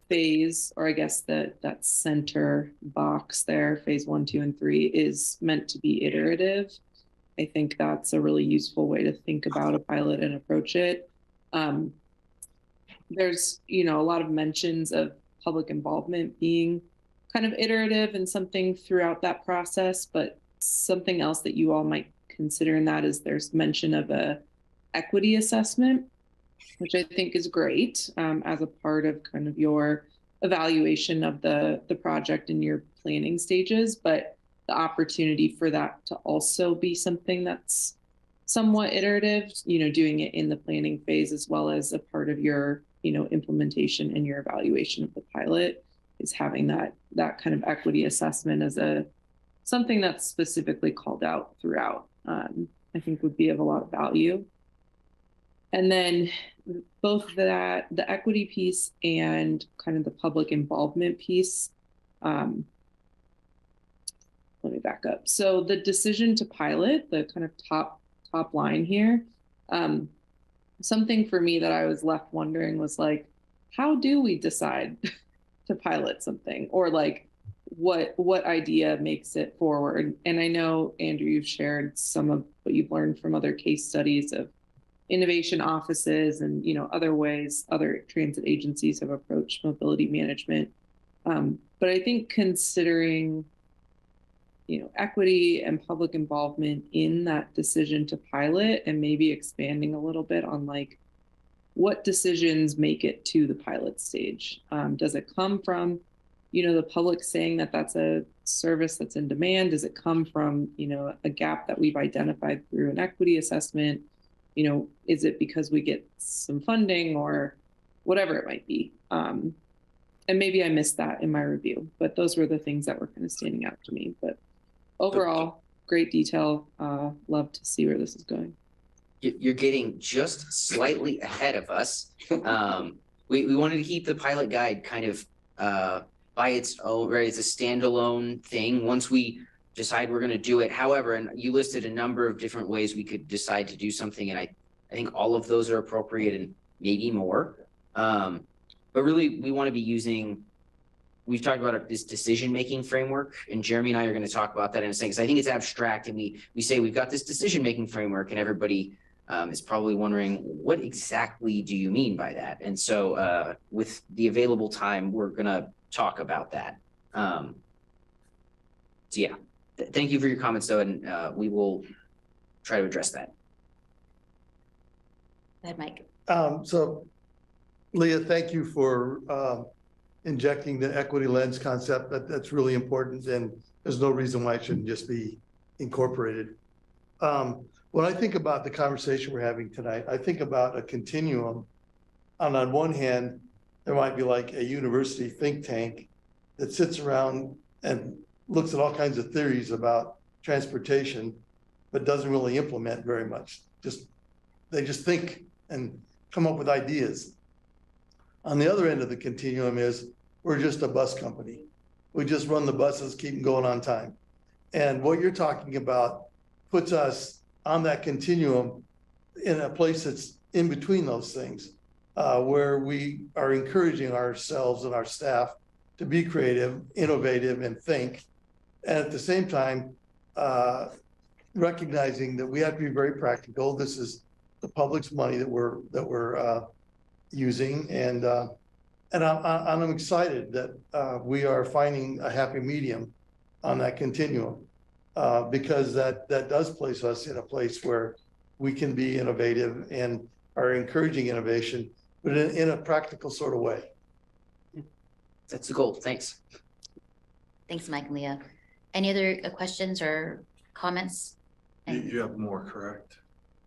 phase, or I guess that center box there, phase 1, 2, and 3, is meant to be iterative. I think that's a really useful way to think about a pilot and approach it. There's, a lot of mentions of public involvement being kind of iterative and something throughout that process, but something else that you all might consider in that is there's mention of a equity assessment, which I think is great as a part of kind of your evaluation of the project in your planning stages, but the opportunity for that to also be something that's somewhat iterative, doing it in the planning phase as well as a part of your, implementation and your evaluation of the pilot, is having that kind of equity assessment as something that's specifically called out throughout, I think would be of a lot of value. And then both the equity piece and kind of the public involvement piece, let me back up. So the decision to pilot, the kind of top line here, something for me that I was left wondering was how do we decide to pilot something, or what idea makes it forward? And I know, Andrew, you've shared some of what you've learned from other case studies of innovation offices and, other ways other transit agencies have approached mobility management. But I think considering, equity and public involvement in that decision to pilot, and maybe expanding a little bit on what decisions make it to the pilot stage. Does it come from, the public saying that that's a service that's in demand? Does it come from, a gap that we've identified through an equity assessment? Is it because we get some funding or whatever it might be? And maybe I missed that in my review, but those were the things that were kind of standing out to me. But overall, great detail. Love to see where this is going. You're getting just slightly ahead of us. We wanted to keep the pilot guide kind of by its own, right? It's a standalone thing. Once we decide we're gonna do it. However, and you listed a number of different ways we could decide to do something, and I think all of those are appropriate and maybe more. But really, we want to be using, we've talked about this decision-making framework, and Jeremy and I are going to talk about that in a second, because I think it's abstract, and we say we've got this decision-making framework, and everybody is probably wondering, what exactly do you mean by that? And so with the available time, we're going to talk about that. So yeah, thank you for your comments, though, and we will try to address that. Go ahead, Mike. So Leah, thank you for injecting the equity lens concept. That's really important, and there's no reason why it shouldn't just be incorporated. When I think about the conversation we're having tonight, I think about a continuum. And on one hand, there might be like a university think tank that sits around and looks at all kinds of theories about transportation, but doesn't really implement very much. They just think and come up with ideas. On the other end of the continuum is we're just a bus company. We just run the buses, keep them going on time. And what you're talking about puts us on that continuum in a place that's in between those things, where we are encouraging ourselves and our staff to be creative, innovative, and think. And at the same time, recognizing that we have to be very practical. This is the public's money that we're using, and I'm excited that we are finding a happy medium on that continuum, because that does place us in a place where we can be innovative and are encouraging innovation, but in a practical sort of way. That's the goal. Thanks. Thanks, Mike and Leah. Any other questions or comments? You have more, correct?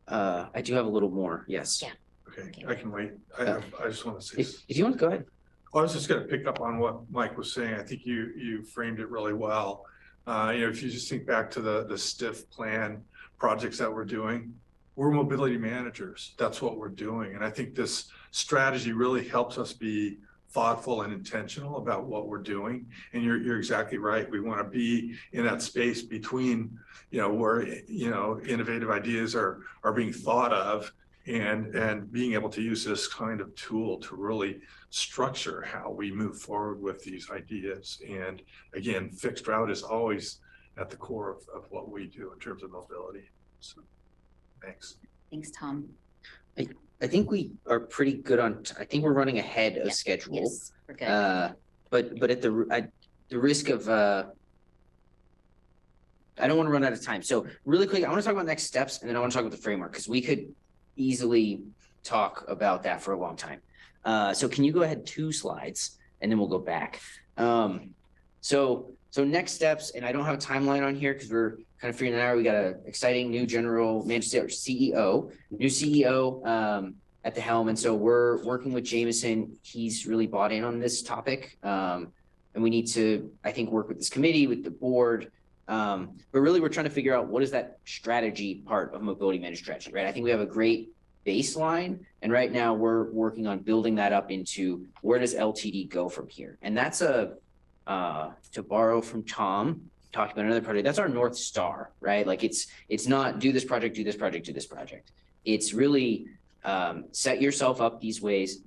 I do have a little more. Yes. Yeah. Okay, I can wait. I just want to say. If you want to go ahead. I was just going to pick up on what Mike was saying. I think you framed it really well. If you just think back to the STIF plan projects that we're doing, we're mobility managers. That's what we're doing. And I think this strategy really helps us be thoughtful and intentional about what we're doing. And you're exactly right. We want to be in that space between, where, innovative ideas are being thought of, and being able to use this kind of tool to really structure how we move forward with these ideas. And again, fixed route is always at the core of what we do in terms of mobility. So thanks. Thanks, Tom. I think we are pretty good on, I think we're running ahead of schedule. Yes, we're good. But at the risk of, I don't want to run out of time. So really quick, I want to talk about next steps, and then I want to talk about the framework, because we could easily talk about that for a long time. So can you go ahead 2 slides, and then we'll go back. So next steps, and I don't have a timeline on here because we're kind of figuring that out. We got an exciting new general manager, new CEO at the helm. And so we're working with Jameson. He's really bought in on this topic. And we need to, I think, work with this committee, with the board. But really, we're trying to figure out what is that strategy part of mobility managed strategy, right? I think we have a great baseline. And right now we're working on building that up into where does LTD go from here? And that's to borrow from Tom, talked about another project, that's our North Star, right? Like it's not do this project, do this project, do this project. It's really set yourself up these ways,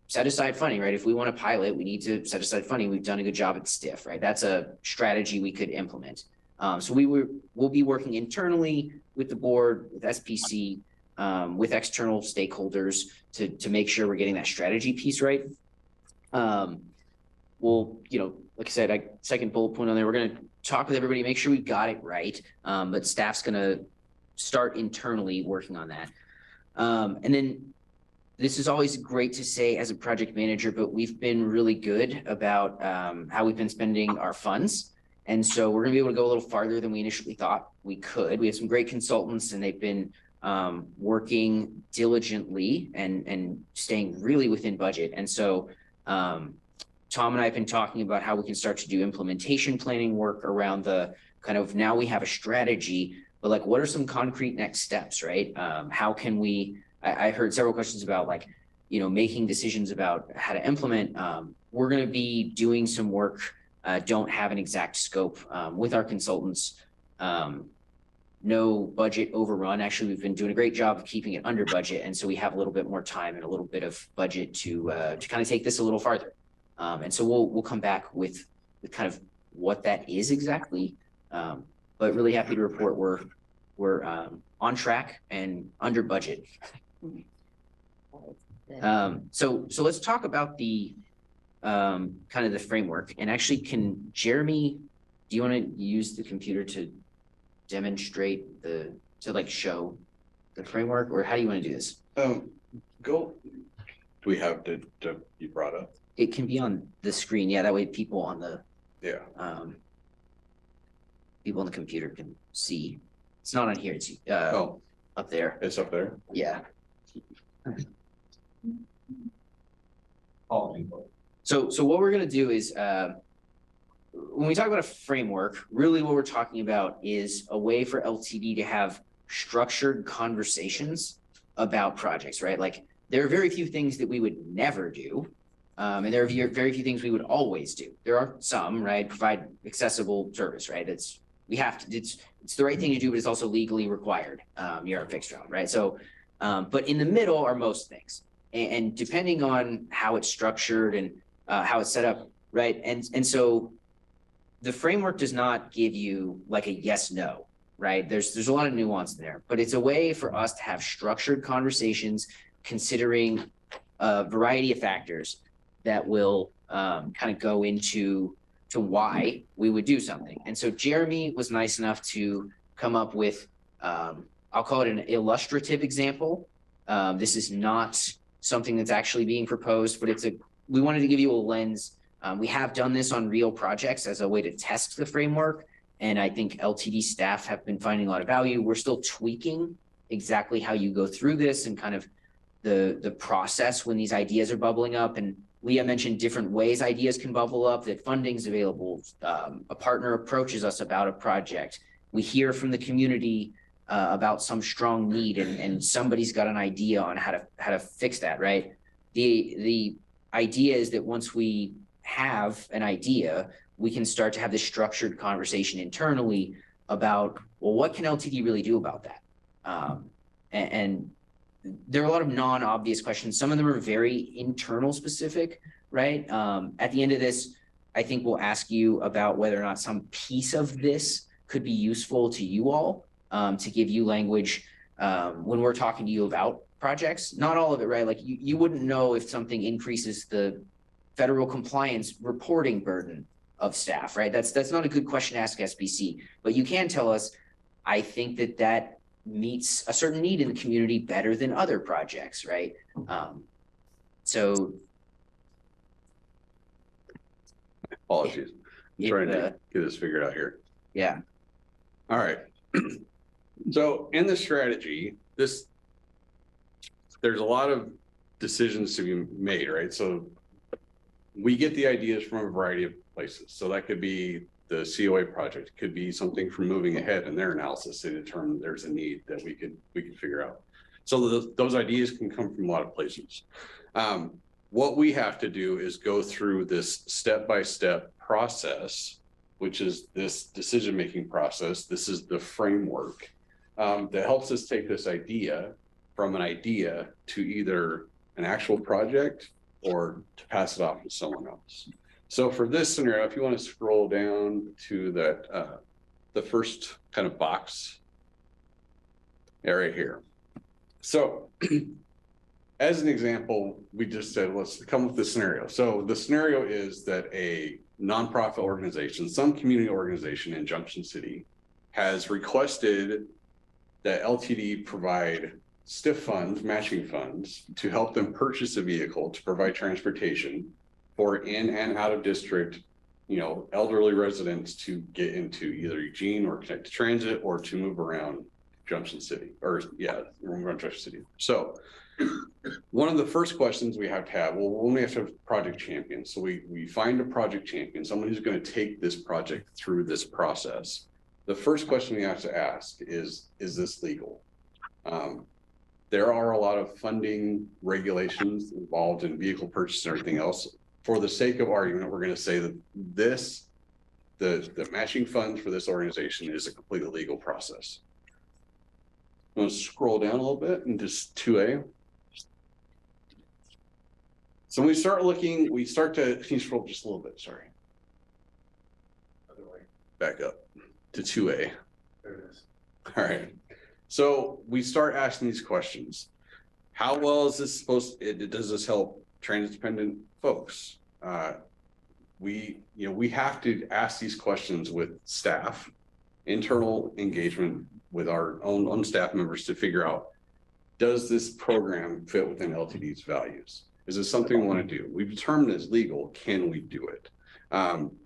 set aside funding, right? If we want to pilot, we need to set aside funding. We've done a good job at STIF, right? That's a strategy we could implement. So we'll be working internally with the board, with SPC, with external stakeholders to make sure we're getting that strategy piece right. We'll, like I said, second bullet point on there, we're going to talk with everybody, make sure we got it right. But staff's going to start internally working on that. And then this is always great to say as a project manager, but we've been really good about how we've been spending our funds. And so we're going to be able to go a little farther than we initially thought we could. We have some great consultants, and they've been working diligently and staying really within budget. And so Tom and I have been talking about how we can start to do implementation planning work around the kind of, now we have a strategy, but like, what are some concrete next steps, right? How can we, I heard several questions about making decisions about how to implement. We're going to be doing some work don't have an exact scope. With our consultants, no budget overrun. Actually, we've been doing a great job of keeping it under budget. And so we have a little bit more time and a little bit of budget to kind of take this a little farther. And so we'll come back with kind of what that is exactly. But really happy to report we're on track and under budget. So let's talk about the kind of the framework. And actually, can Jeremy, do you want to use the computer to demonstrate to like show the framework, or how do you want to do this? Do we have to you brought up? It can be on the screen. Yeah, that way people on the people on the computer can see. It's not on here. It's up there. It's up there. Yeah. So what we're gonna do is when we talk about a framework, really what we're talking about is a way for LTD to have structured conversations about projects, right? Like there are very few things that we would never do. And there are very few things we would always do. There are some, right? Provide accessible service, right? It's the right thing to do, but it's also legally required. You're a fixed job, right? So, but in the middle are most things. And depending on how it's structured and how it's set up, right? And so the framework does not give you like a yes, no, right? There's a lot of nuance there, but it's a way for us to have structured conversations considering a variety of factors that will kind of go into why we would do something. And so Jeremy was nice enough to come up with, I'll call it an illustrative example. This is not something that's actually being proposed, but we wanted to give you a lens. We have done this on real projects as a way to test the framework. And I think LTD staff have been finding a lot of value. We're still tweaking exactly how you go through this and kind of the process when these ideas are bubbling up. And Leah mentioned different ways ideas can bubble up, that funding's available. A partner approaches us about a project. We hear from the community about some strong need, and somebody's got an idea on how to fix that, right? The idea is that once we have an idea, we can start to have this structured conversation internally about, well, what can LTD really do about that? And there are a lot of non-obvious questions. Some of them are very internal specific, right? At the end of this, I think we'll ask you about whether or not some piece of this could be useful to you all, to give you language when we're talking to you about projects. Not all of it, right? Like you wouldn't know if something increases the federal compliance reporting burden of staff, right? That's not a good question to ask SBC, but you can tell us, I think that meets a certain need in the community better than other projects, right? So apologies. I'm trying to get this figured out here. Yeah. All right. So in the strategy, there's a lot of decisions to be made, right? So we get the ideas from a variety of places. So that could be the COA project, it could be something from Moving Ahead and their analysis to determine there's a need that we could figure out. So those ideas can come from a lot of places. What we have to do is go through this step-by-step process, which is this decision-making process. This is the framework that helps us take this idea from an idea to either an actual project or to pass it off to someone else. So for this scenario, if you want to scroll down to that, the first kind of box area here. So as an example, we just said, let's come with the scenario. So the scenario is that a nonprofit organization, some community organization in Junction City has requested that LTD provide STIF funds, matching funds, to help them purchase a vehicle to provide transportation for in and out of district, elderly residents to get into either Eugene or Connected Transit or to move around Junction City, around Junction City. So one of the first questions we have to have, when we have to have project champions. So we find a project champion, someone who's going to take this project through this process. The first question we have to ask is this legal? There are a lot of funding regulations involved in vehicle purchase and everything else. For the sake of argument, we're going to say that this the matching funds for this organization is a completely legal process. I'm gonna scroll down a little bit and just 2A. So when we start looking, can you scroll just a little bit, sorry. Other way. Back up to 2A. There it is. All right. So we start asking these questions. How well is this does this help transit-dependent folks? We have to ask these questions with staff, internal engagement with our own staff members to figure out, does this program fit within LTD's values? Is this something we want to do? We've determined it's legal. Can we do it?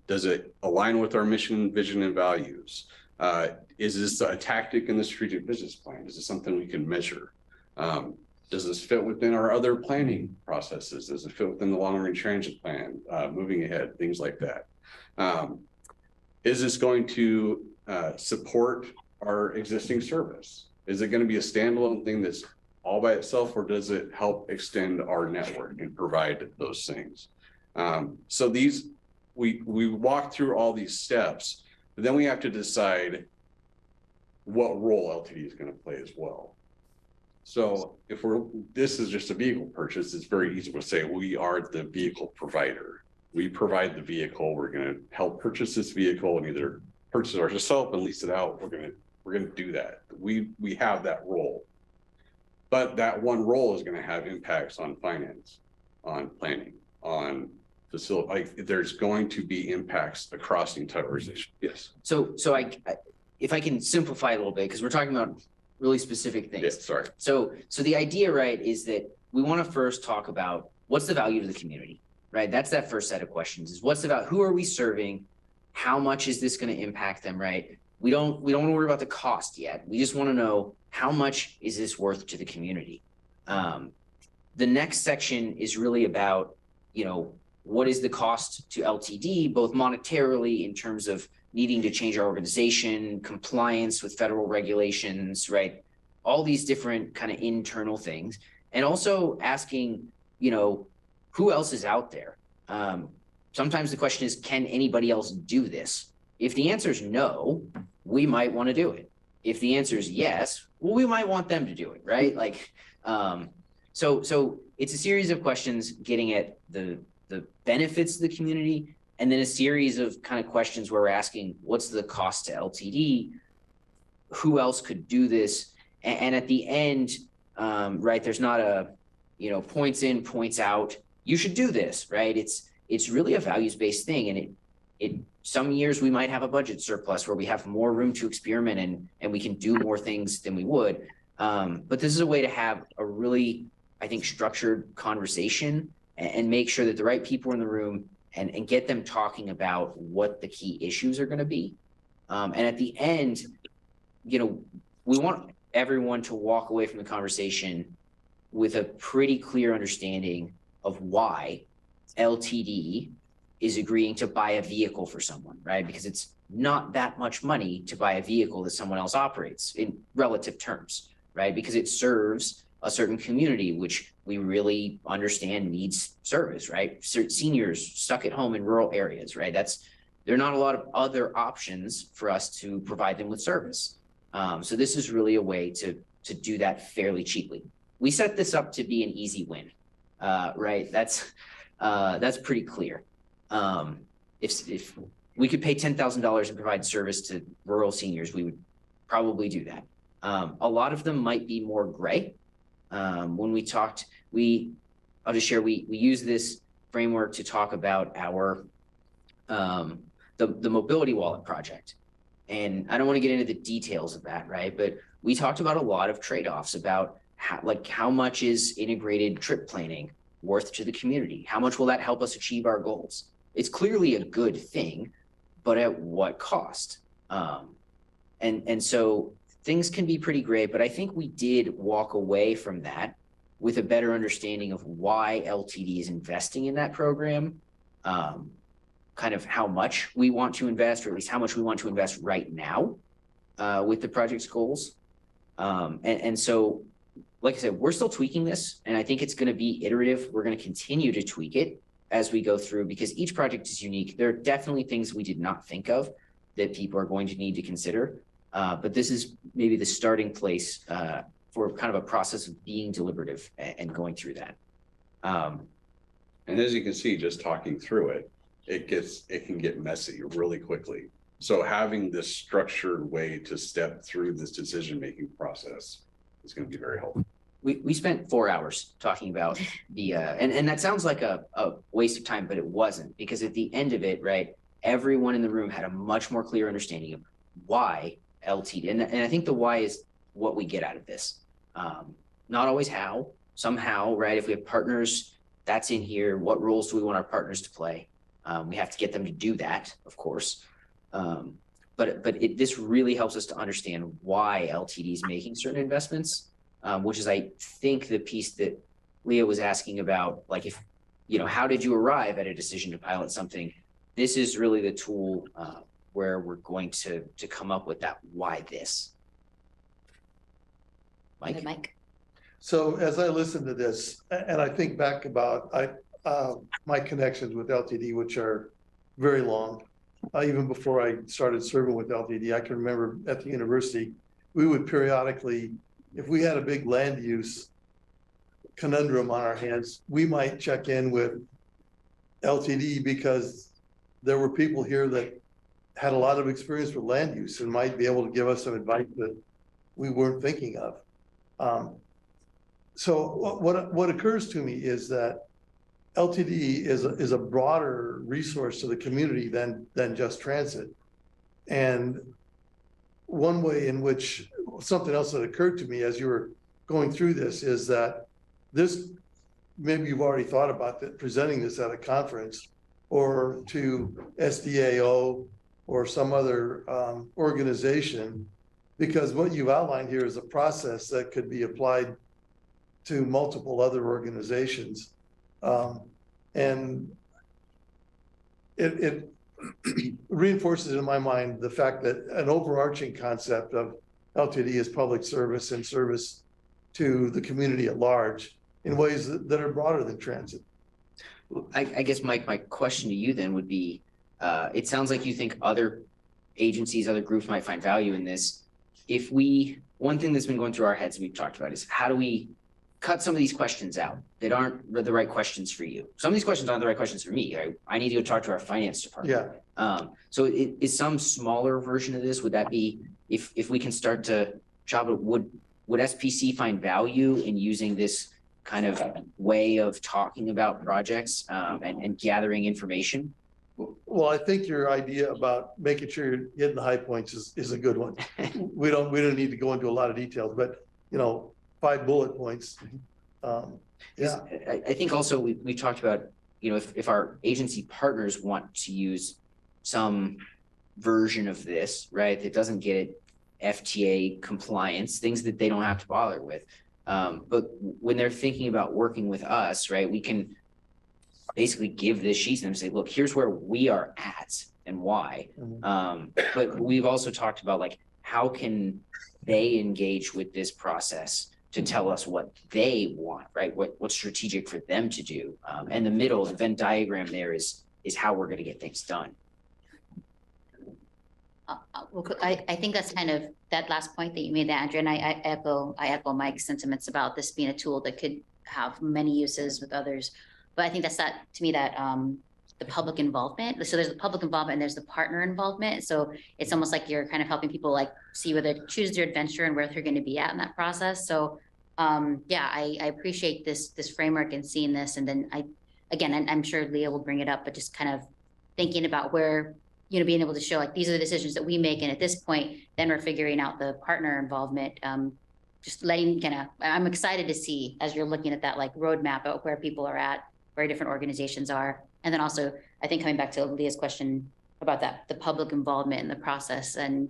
Does it align with our mission, vision, and values? Is this a tactic in the strategic business plan? Is this something we can measure? Does this fit within our other planning processes? Does it fit within the long-range transit plan, moving ahead, things like that? Is this going to support our existing service? Is it going to be a standalone thing that's all by itself, or does it help extend our network and provide those things? So we walk through all these steps, but then we have to decide what role LTD is going to play as well. So this is just a vehicle purchase, it's very easy to say we are the vehicle provider. We provide the vehicle. We're going to help purchase this vehicle and either purchase it ourselves and lease it out. We're going to do that. We have that role, but that one role is going to have impacts on finance, on planning, on facility. Like there's going to be impacts across the entire organization. Yes. So if I can simplify a little bit, because we're talking about really specific things. Yeah, sorry. So the idea, right, is that we want to first talk about what's the value to the community, right? That's that first set of questions is what's about, who are we serving? How much is this going to impact them, right? We don't want to worry about the cost yet. We just want to know how much is this worth to the community? The next section is really about, what is the cost to LTD, both monetarily in terms of needing to change our organization, compliance with federal regulations, right? All these different kind of internal things. And also asking, who else is out there? Sometimes the question is, can anybody else do this? If the answer is no, we might want to do it. If the answer is yes, well, we might want them to do it, right? So it's a series of questions getting at the benefits of the community, and then a series of kind of questions where we're asking, what's the cost to LTD? Who else could do this? And at the end, right, there's not a, points in, points out, you should do this, right? It's really a values-based thing. And it some years we might have a budget surplus where we have more room to experiment and we can do more things than we would. But this is a way to have a really, I think, structured conversation and make sure that the right people are in the room and get them talking about what the key issues are going to be. And at the end, we want everyone to walk away from the conversation with a pretty clear understanding of why LTD is agreeing to buy a vehicle for someone, right? Because it's not that much money to buy a vehicle that someone else operates in relative terms, right? Because it serves a certain community, which we really understand needs service, right? Seniors stuck at home in rural areas, right? There are not a lot of other options for us to provide them with service. So this is really a way to do that fairly cheaply. We set this up to be an easy win, right? That's pretty clear. If we could pay $10,000 and provide service to rural seniors, we would probably do that. A lot of them might be more gray. When we talked, I'll just share, we use this framework to talk about our, the mobility wallet project. And I don't want to get into the details of that, right? But we talked about a lot of trade-offs about how much is integrated trip planning worth to the community? How much will that help us achieve our goals? It's clearly a good thing, but at what cost? And so things can be pretty gray, but I think we did walk away from that with a better understanding of why LTD is investing in that program, kind of how much we want to invest, or at least how much we want to invest right now with the project's goals. And so, like I said, we're still tweaking this, and I think it's going to be iterative. We're going to continue to tweak it as we go through, because each project is unique. There are definitely things we did not think of that people are going to need to consider. But this is maybe the starting place for kind of a process of being deliberative and going through that. And as you can see, just talking through it, it can get messy really quickly. So having this structured way to step through this decision-making process is going to be very helpful. We spent 4 hours talking about the, and that sounds like a waste of time, but it wasn't, because at the end of it, right, everyone in the room had a much more clear understanding of why LTD, and I think the why is what we get out of this. Not always how, somehow, right? If we have partners, that's in here. What roles do we want our partners to play? We have to get them to do that, of course. But this really helps us to understand why LTD is making certain investments, which is, I think, the piece that Leah was asking about, like, if, you know, how did you arrive at a decision to pilot something? This is really the tool where we're going to come up with that why this. Mike. So as I listen to this, and I think back about my connections with LTD, which are very long, even before I started serving with LTD, I can remember at the university, we would periodically, if we had a big land use conundrum on our hands, we might check in with LTD because there were people here that had a lot of experience with land use and might be able to give us some advice that we weren't thinking of. So what occurs to me is that LTD is a broader resource to the community than just transit. And one way in which, something else that occurred to me as you were going through this, is that this, maybe you've already thought about that, presenting this at a conference or to SDAO or some other organization, because what you've outlined here is a process that could be applied to multiple other organizations. And it reinforces in my mind the fact that an overarching concept of LTD is public service and service to the community at large in ways that are broader than transit. I guess, Mike, my question to you then would be, it sounds like you think other agencies, other groups might find value in this. One thing that's been going through our heads we've talked about is, how do we cut some of these questions out that aren't the right questions for you? Some of these questions aren't the right questions for me. I need to go talk to our finance department. Yeah. So is some smaller version of this, would that be, if we can start to chop it, would SPC find value in using this kind of way of talking about projects and gathering information? Well, I think your idea about making sure you're hitting the high points is a good one. We don't need to go into a lot of details, but 5 bullet points. Yeah. I think also we talked about, if our agency partners want to use some version of this, right, that doesn't get FTA compliance, things that they don't have to bother with. But when they're thinking about working with us, right, we can basically give this sheet to them and say, look, here's where we are at and why. But we've also talked about, like, how can they engage with this process to tell us what they want, right? What's strategic for them to do. And the middle, the Venn diagram there is how we're going to get things done. I think that's kind of that last point that you made, Andrew, and I echo Mike's sentiments about this being a tool that could have many uses with others. But I think that's to me that the public involvement. So there's the public involvement and there's the partner involvement. So it's almost like you're kind of helping people, like, see where they choose their adventure and where they're going to be at in that process. So yeah, I appreciate this framework and seeing this. And then I'm sure Leah will bring it up, but just kind of thinking about where, being able to show, like, these are the decisions that we make. And at this point, then we're figuring out the partner involvement. Just I'm excited to see, as you're looking at that, like, roadmap of where people are at, where different organizations are. And then also, I think coming back to Leah's question about the public involvement in the process. And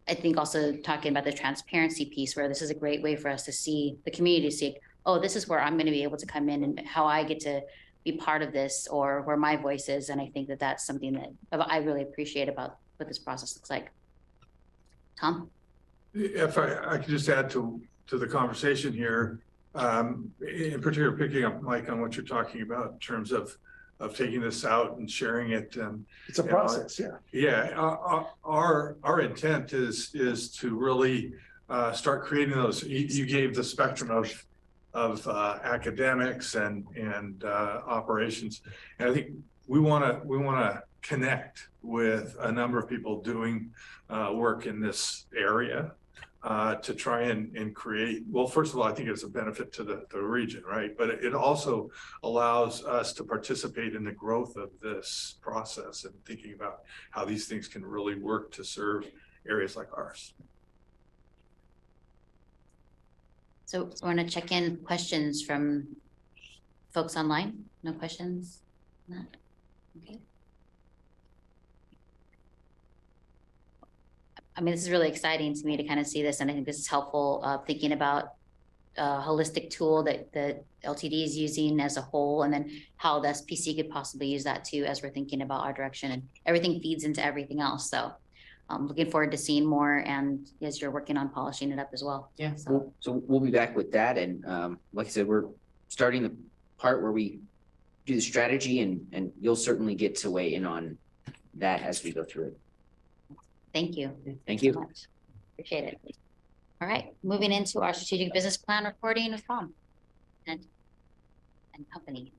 I think also talking about the transparency piece, where this is a great way for us to see the community, to see, oh, this is where I'm going to be able to come in and how I get to be part of this, or where my voice is. And I think that's something that I really appreciate about what this process looks like. Tom? If I could just add to the conversation here, in particular, picking up, Mike, on what you're talking about in terms of taking this out and sharing it. And It's a process, yeah. yeah, our intent is to really start creating those. You gave the spectrum of academics and operations, and I think we want to connect with a number of people doing work in this area to try and create. Well, first of all, I think it's a benefit to the region, right? But it also allows us to participate in the growth of this process and thinking about how these things can really work to serve areas like ours. So I want to check in questions from folks online. No questions? No. Okay. I mean, this is really exciting to me to kind of see this, and I think this is helpful thinking about a holistic tool that LTD is using as a whole, and then how the SPC could possibly use that too as we're thinking about our direction, and everything feeds into everything else. So I'm looking forward to seeing more, and as you're working on polishing it up as well. Yeah, so we'll be back with that. And like I said, we're starting the part where we do the strategy, and you'll certainly get to weigh in on that as we go through it. Thank you. Thank you. So much. Appreciate it. All right, moving into our strategic business plan reporting with Tom and company.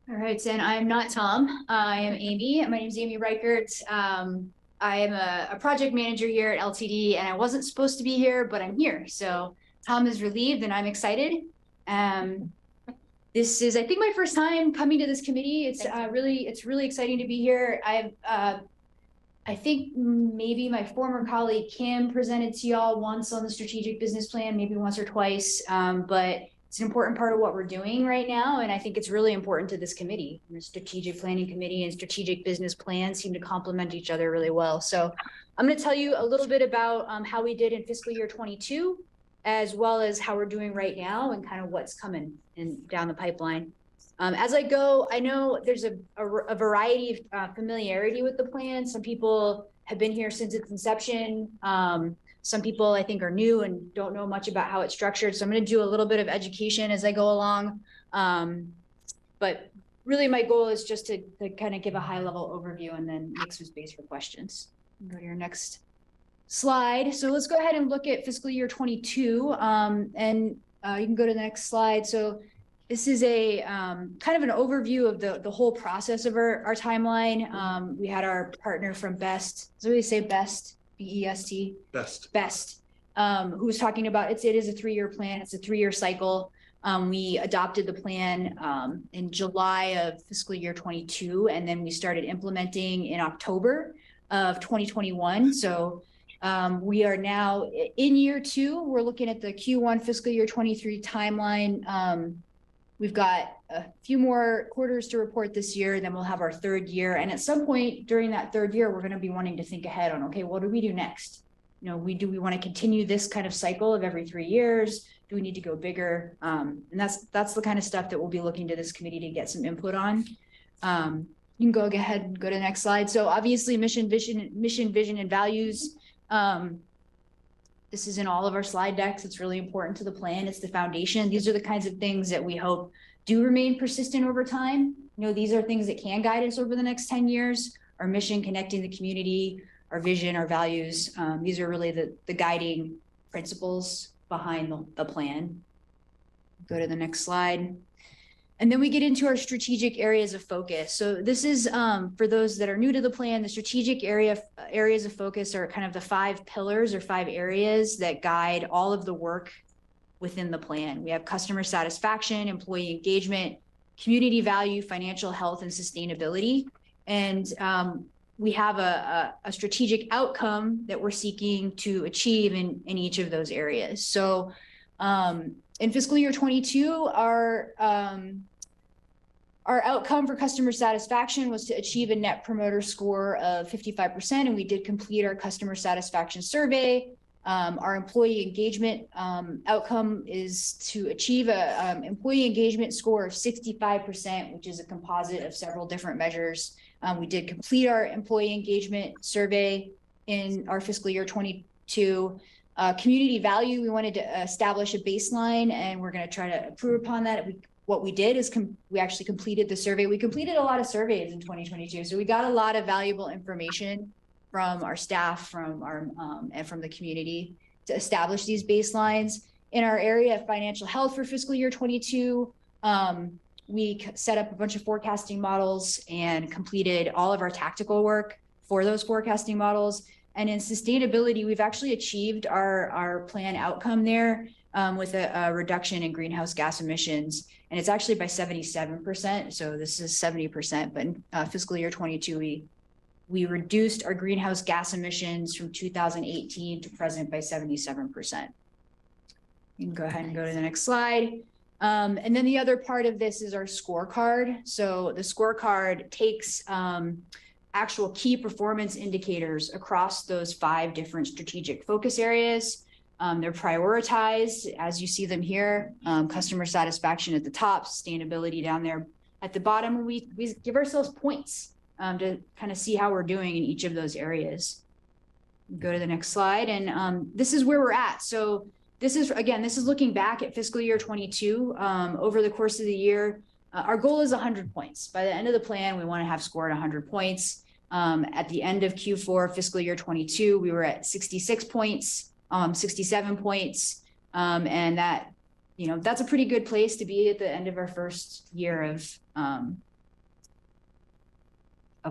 All right, and I'm not Tom. I am Amy. My name is Amy Reichert. I am a project manager here at LTD, and I wasn't supposed to be here, but I'm here. So Tom is relieved, and I'm excited. This is, I think, my first time coming to this committee. It's really exciting to be here. I think maybe my former colleague Kim presented to y'all once on the strategic business plan, maybe once or twice, but it's an important part of what we're doing right now, and I think it's really important to this committee. The strategic planning committee and strategic business plan seem to complement each other really well. So I'm going to tell you a little bit about how we did in fiscal year 22, as well as how we're doing right now and kind of what's coming in down the pipeline. As I go, I know there's a variety of familiarity with the plan. Some people have been here since its inception. Some people I think are new and don't know much about how it's structured. So I'm going to do a little bit of education as I go along. But really my goal is just to kind of give a high level overview and then make some space for questions. Go to your next slide. So let's go ahead and look at fiscal year 22. And you can go to the next slide. So this is a kind of an overview of the whole process of our timeline. We had our partner from BEST. So we say BEST. BEST. BEST. Who was talking about it is a 3-year plan. It's a 3-year cycle. We adopted the plan in July of fiscal year 22, and then we started implementing in October of 2021. So we are now in year 2. We're looking at the Q1 fiscal year 23 timeline. We've got a few more quarters to report this year, then we'll have our 3rd year. And at some point during that 3rd year, we're going to be wanting to think ahead on, okay, what do we do next? You know, do we want to continue this kind of cycle of every 3 years? Do we need to go bigger? And that's the kind of stuff that we'll be looking to this committee to get some input on. You can go ahead and go to the next slide. So obviously mission, vision, and values. This is in all of our slide decks. It's really important to the plan. It's the foundation. These are the kinds of things that we hope do remain persistent over time. You know, these are things that can guide us over the next 10 years. Our mission, connecting the community, our vision, our values. These are really the guiding principles behind the plan. Go to the next slide. And then we get into our strategic areas of focus. So this is, for those that are new to the plan, the strategic areas of focus are kind of the 5 pillars or 5 areas that guide all of the work within the plan. We have customer satisfaction, employee engagement, community value, financial health, and sustainability. And we have a strategic outcome that we're seeking to achieve in each of those areas. So in fiscal year 22, our outcome for customer satisfaction was to achieve a net promoter score of 55%, and we did complete our customer satisfaction survey. Our employee engagement outcome is to achieve a employee engagement score of 65%, which is a composite of several different measures. We did complete our employee engagement survey in our fiscal year 22 2022. Community value, we wanted to establish a baseline, and we're going to try to improve upon that. What we did is we actually completed the survey. We completed a lot of surveys in 2022. So we got a lot of valuable information from our staff, from our and from the community to establish these baselines. In our area of financial health for fiscal year 22, we set up a bunch of forecasting models and completed all of our tactical work for those forecasting models. And in sustainability, we've actually achieved our plan outcome there with a reduction in greenhouse gas emissions. And it's actually by 77%. So this is 70%, but in fiscal year 22, we reduced our greenhouse gas emissions from 2018 to present by 77%. You can go ahead and go to the next slide. And then the other part of this is our scorecard. So the scorecard takes actual key performance indicators across those 5 different strategic focus areas. They're prioritized as you see them here. Customer satisfaction at the top, sustainability down there at the bottom. We give ourselves points to kind of see how we're doing in each of those areas. Go to the next slide. And this is where we're at. So this is looking back at fiscal year 22. Over the course of the year, our goal is 100 points. By the end of the plan, we want to have scored 100 points. At the end of Q4 fiscal year 22, we were at 66 points, 67 points. And that, that's a pretty good place to be at the end of our first year of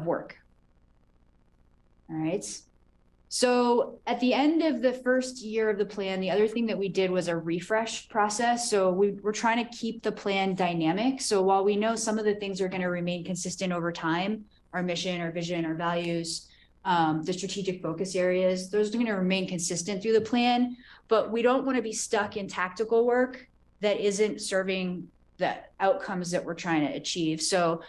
work. All right. So at the end of the first year of the plan, the other thing that we did was a refresh process. So we're trying to keep the plan dynamic. So while we know some of the things are going to remain consistent over time, our mission, our vision, our values, the strategic focus areas, those are going to remain consistent through the plan, but we don't want to be stuck in tactical work that isn't serving the outcomes that we're trying to achieve. So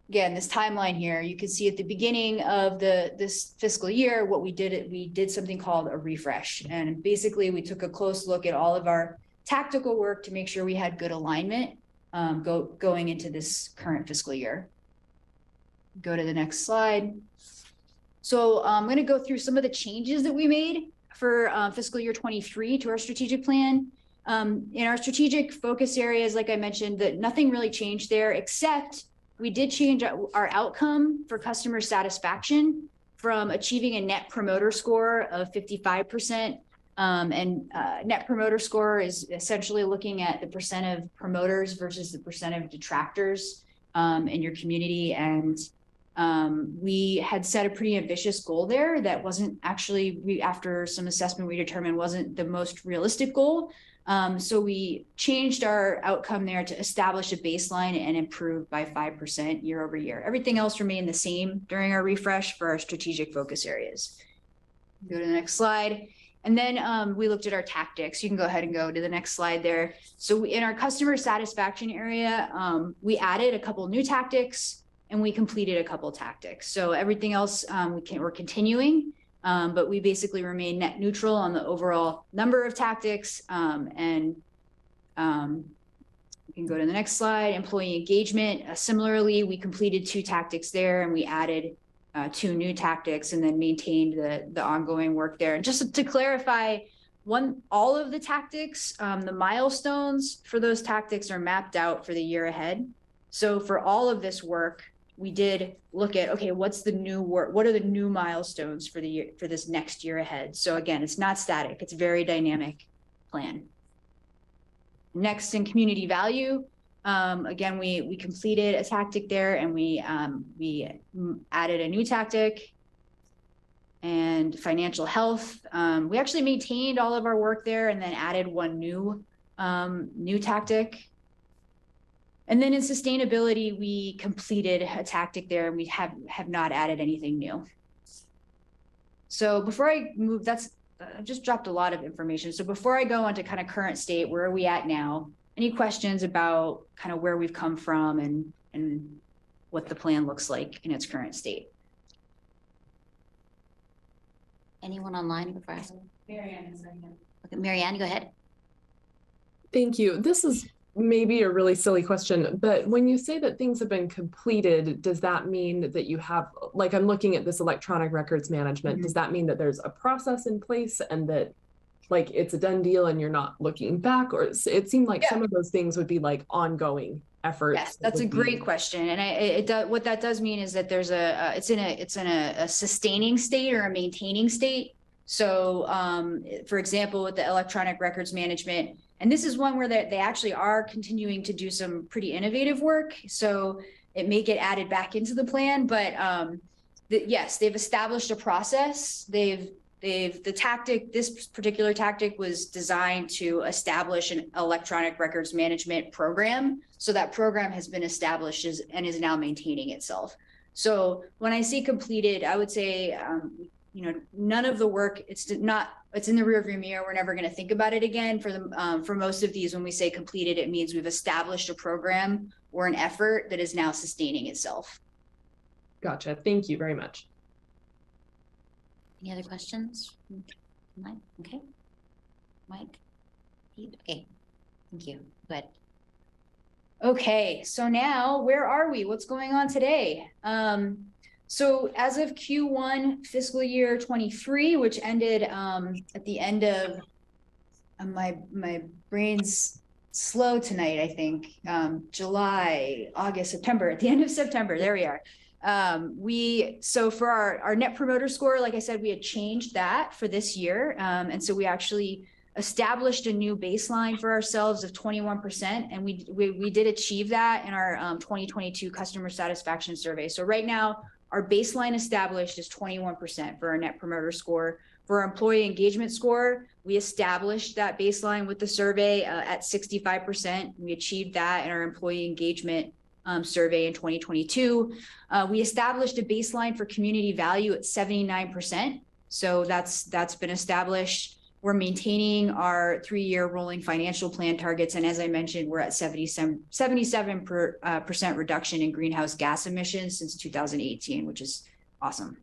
again, this timeline here, you can see at the beginning of this fiscal year, what we did something called a refresh. And basically we took a close look at all of our tactical work to make sure we had good alignment going into this current fiscal year. Go to the next slide. So I'm going to go through some of the changes that we made for fiscal year 23 to our strategic plan. In our strategic focus areas, like I mentioned, that nothing really changed there, except we did change our outcome for customer satisfaction from achieving a net promoter score of 55%. Net promoter score is essentially looking at the percent of promoters versus the percent of detractors in your community. And we had set a pretty ambitious goal there that wasn't actually, after some assessment, we determined wasn't the most realistic goal. So we changed our outcome there to establish a baseline and improve by 5% year over year. Everything else remained the same during our refresh for our strategic focus areas. Go to the next slide. And then we looked at our tactics. You can go ahead and go to the next slide there. So in our customer satisfaction area, we added a couple new tactics and we completed a couple tactics. So everything else we're continuing. But we basically remain net neutral on the overall number of tactics. You can go to the next slide. Employee engagement. Similarly, we completed 2 tactics there and we added 2 new tactics and then maintained the ongoing work there. And just to clarify, all of the tactics, the milestones for those tactics are mapped out for the year ahead. So for all of this work, we did look at, okay, what's the new work? What are the new milestones for the year, for this next year ahead? So again, it's not static, it's a very dynamic plan. Next, in community value, again, we completed a tactic there and we added a new tactic. And financial health, we actually maintained all of our work there and then added 1 new tactic. And then in sustainability, we completed a tactic there and we have not added anything new. So before I move, I've just dropped a lot of information. So before I go on to kind of current state, where are we at now? Any questions about kind of where we've come from and what the plan looks like in its current state? Anyone online before I? Marianne is right now. Okay, Marianne, go ahead. Thank you. This is maybe a really silly question, but when you say that things have been completed, does that mean that you have, like, I'm looking at this electronic records management, does that mean that there's a process in place and that like it's a done deal and you're not looking back? Or it seemed like some of those things would be like ongoing efforts. Yes, that's a great question. And it does, what that does mean is that there's it's in a sustaining state or a maintaining state. So, for example, with the electronic records management, and this is one where they actually are continuing to do some pretty innovative work. So it may get added back into the plan, but yes, they've established a process. This particular tactic was designed to establish an electronic records management program. So that program has been established and is now maintaining itself. So when I say completed, I would say, none of the work, it's in the rearview mirror. We're never going to think about it again. For most of these, when we say completed, it means we've established a program or an effort that is now sustaining itself. Gotcha. Thank you very much. Any other questions? Mike? Okay. Mike? Pete? Okay. Thank you. Good. Okay. So now where are we? What's going on today? So as of Q1 fiscal year 23, which ended at the end of my brain's slow tonight, I think, July, August, September, at the end of September, there we are. So for our net promoter score, like I said, we had changed that for this year. And so we actually established a new baseline for ourselves of 21%. And we did achieve that in our 2022 customer satisfaction survey. So right now, our baseline established is 21% for our net promoter score. For our employee engagement score, we established that baseline with the survey at 65%. We achieved that in our employee engagement survey in 2022. We established a baseline for community value at 79%. So that's been established. We're maintaining our 3-year rolling financial plan targets. And as I mentioned, we're at 77% reduction in greenhouse gas emissions since 2018, which is awesome.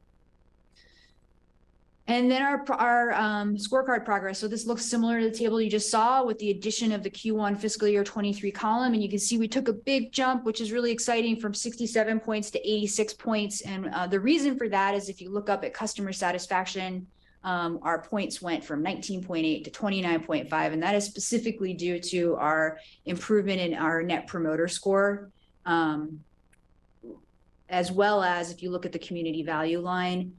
And then our scorecard progress. So this looks similar to the table you just saw with the addition of the Q1 fiscal year 23 column. And you can see we took a big jump, which is really exciting, from 67 points to 86 points. And the reason for that is if you look up at customer satisfaction, our points went from 19.8 to 29.5. And that is specifically due to our improvement in our net promoter score, as well as if you look at the community value line,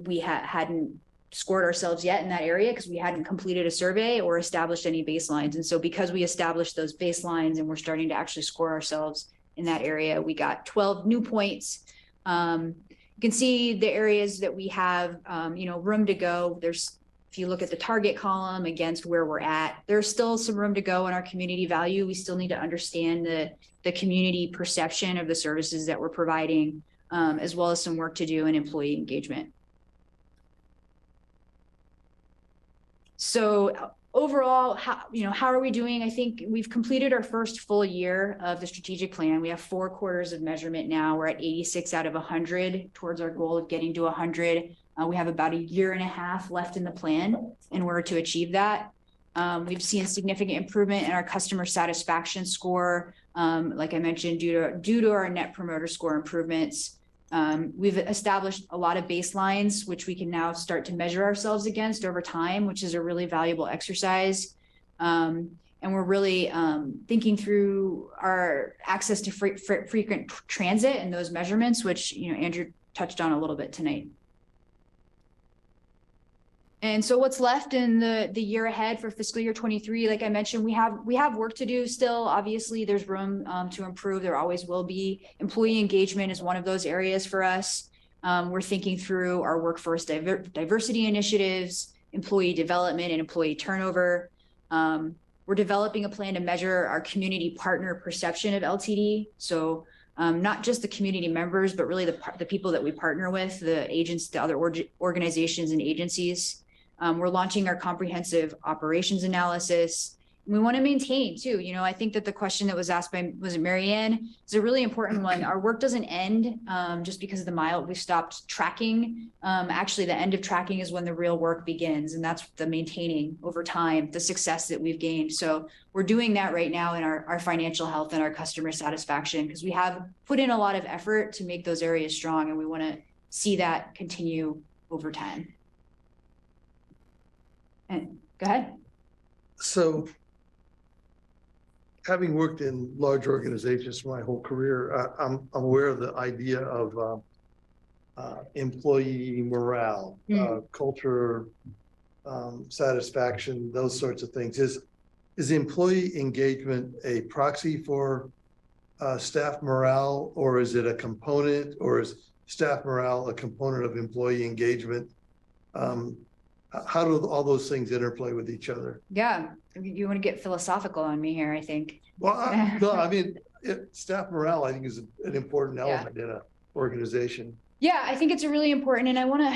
we hadn't scored ourselves yet in that area because we hadn't completed a survey or established any baselines. And so because we established those baselines and we're starting to actually score ourselves in that area, we got 12 new points. You can see the areas that we have, room to go. If you look at the target column against where we're at, there's still some room to go in our community value. We still need to understand the community perception of the services that we're providing, as well as some work to do in employee engagement. So overall, how are we doing? I think we've completed our first full year of the strategic plan. We have 4 quarters of measurement now. We're at 86 out of 100 towards our goal of getting to 100. We have about 1.5 years left in the plan in order to achieve that. We've seen significant improvement in our customer satisfaction score. Like I mentioned, due to our net promoter score improvements. We've established a lot of baselines, which we can now start to measure ourselves against over time, which is a really valuable exercise. And we're really thinking through our access to frequent transit and those measurements, which Andrew touched on a little bit tonight. And so what's left in the year ahead for fiscal year 23, like I mentioned, we have work to do still. Obviously, there's room to improve. There always will be. Employee engagement is one of those areas for us. We're thinking through our workforce diversity initiatives, employee development, and employee turnover. We're developing a plan to measure our community partner perception of LTD. So not just the community members, but really the people that we partner with, the agents, the other organizations and agencies. We're launching our comprehensive operations analysis, we want to maintain too. You know, I think that the question that was asked by, was it Marianne, is a really important one. Our work doesn't end just because of the mile. We stopped tracking. Actually, the end of tracking is when the real work begins, and that's the maintaining over time, the success that we've gained. So we're doing that right now in our financial health and our customer satisfaction, because we have put in a lot of effort to make those areas strong, and we want to see that continue over time. And go ahead. So having worked in large organizations for my whole career, I'm aware of the idea of employee morale, culture, satisfaction, those sorts of things. Is employee engagement a proxy for staff morale, or is it a component, or is staff morale a component of employee engagement? How do all those things interplay with each other? Yeah, you want to get philosophical on me here, I think. Well, no, I mean, staff morale, I think, is an important element in an organization. Yeah, I think it's a really important, and I want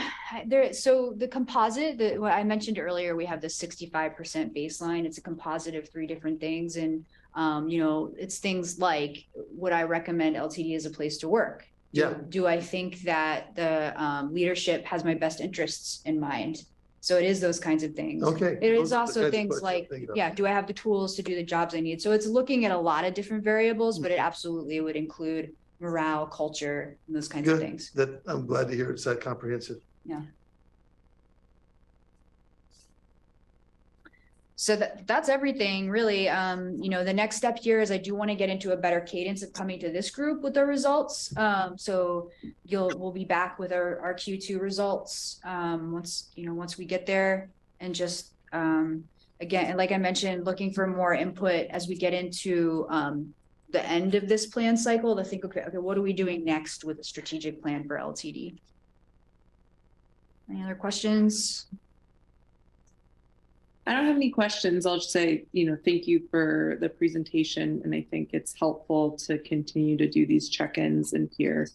to, so the composite that what I mentioned earlier, we have the 65% baseline. It's a composite of 3 different things. And, you know, it's things like, would I recommend LTD as a place to work? Do I think that the leadership has my best interests in mind? So it is those kinds of things. Okay. It is also things like, do I have the tools to do the jobs I need? So it's looking at a lot of different variables, but it absolutely would include morale, culture, and those kinds of things. That I'm glad to hear it's that comprehensive. Yeah. So that's everything really. You know, the next step here is I do want to get into a better cadence of coming to this group with the results. So we'll be back with our Q2 results once we get there, and just again, like I mentioned, looking for more input as we get into the end of this plan cycle to think, okay, what are we doing next with a strategic plan for LTD? Any other questions? I don't have any questions. I'll just say, thank you for the presentation. And I think it's helpful to continue to do these check-ins and hear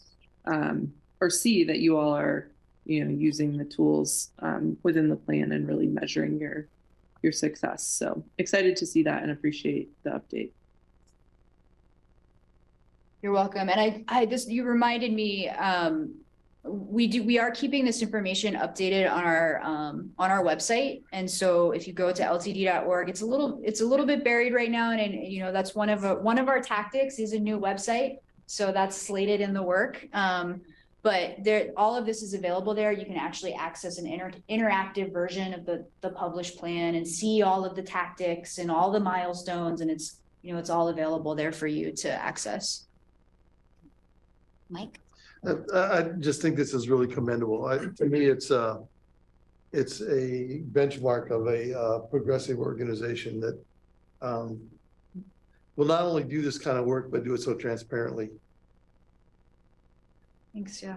or see that you all are, using the tools within the plan and really measuring your success. So excited to see that and appreciate the update. You're welcome. And you reminded me, we are keeping this information updated on our website. And so if you go to ltd.org, it's a little bit buried right now. And that's one of our tactics is a new website. So that's slated in the work. But all of this is available there. You can actually access an interactive version of the published plan and see all of the tactics and all the milestones. And it's all available there for you to access. Mike? I just think this is really commendable. To me, it's a benchmark of a progressive organization that will not only do this kind of work, but do it so transparently. Thanks. Yeah,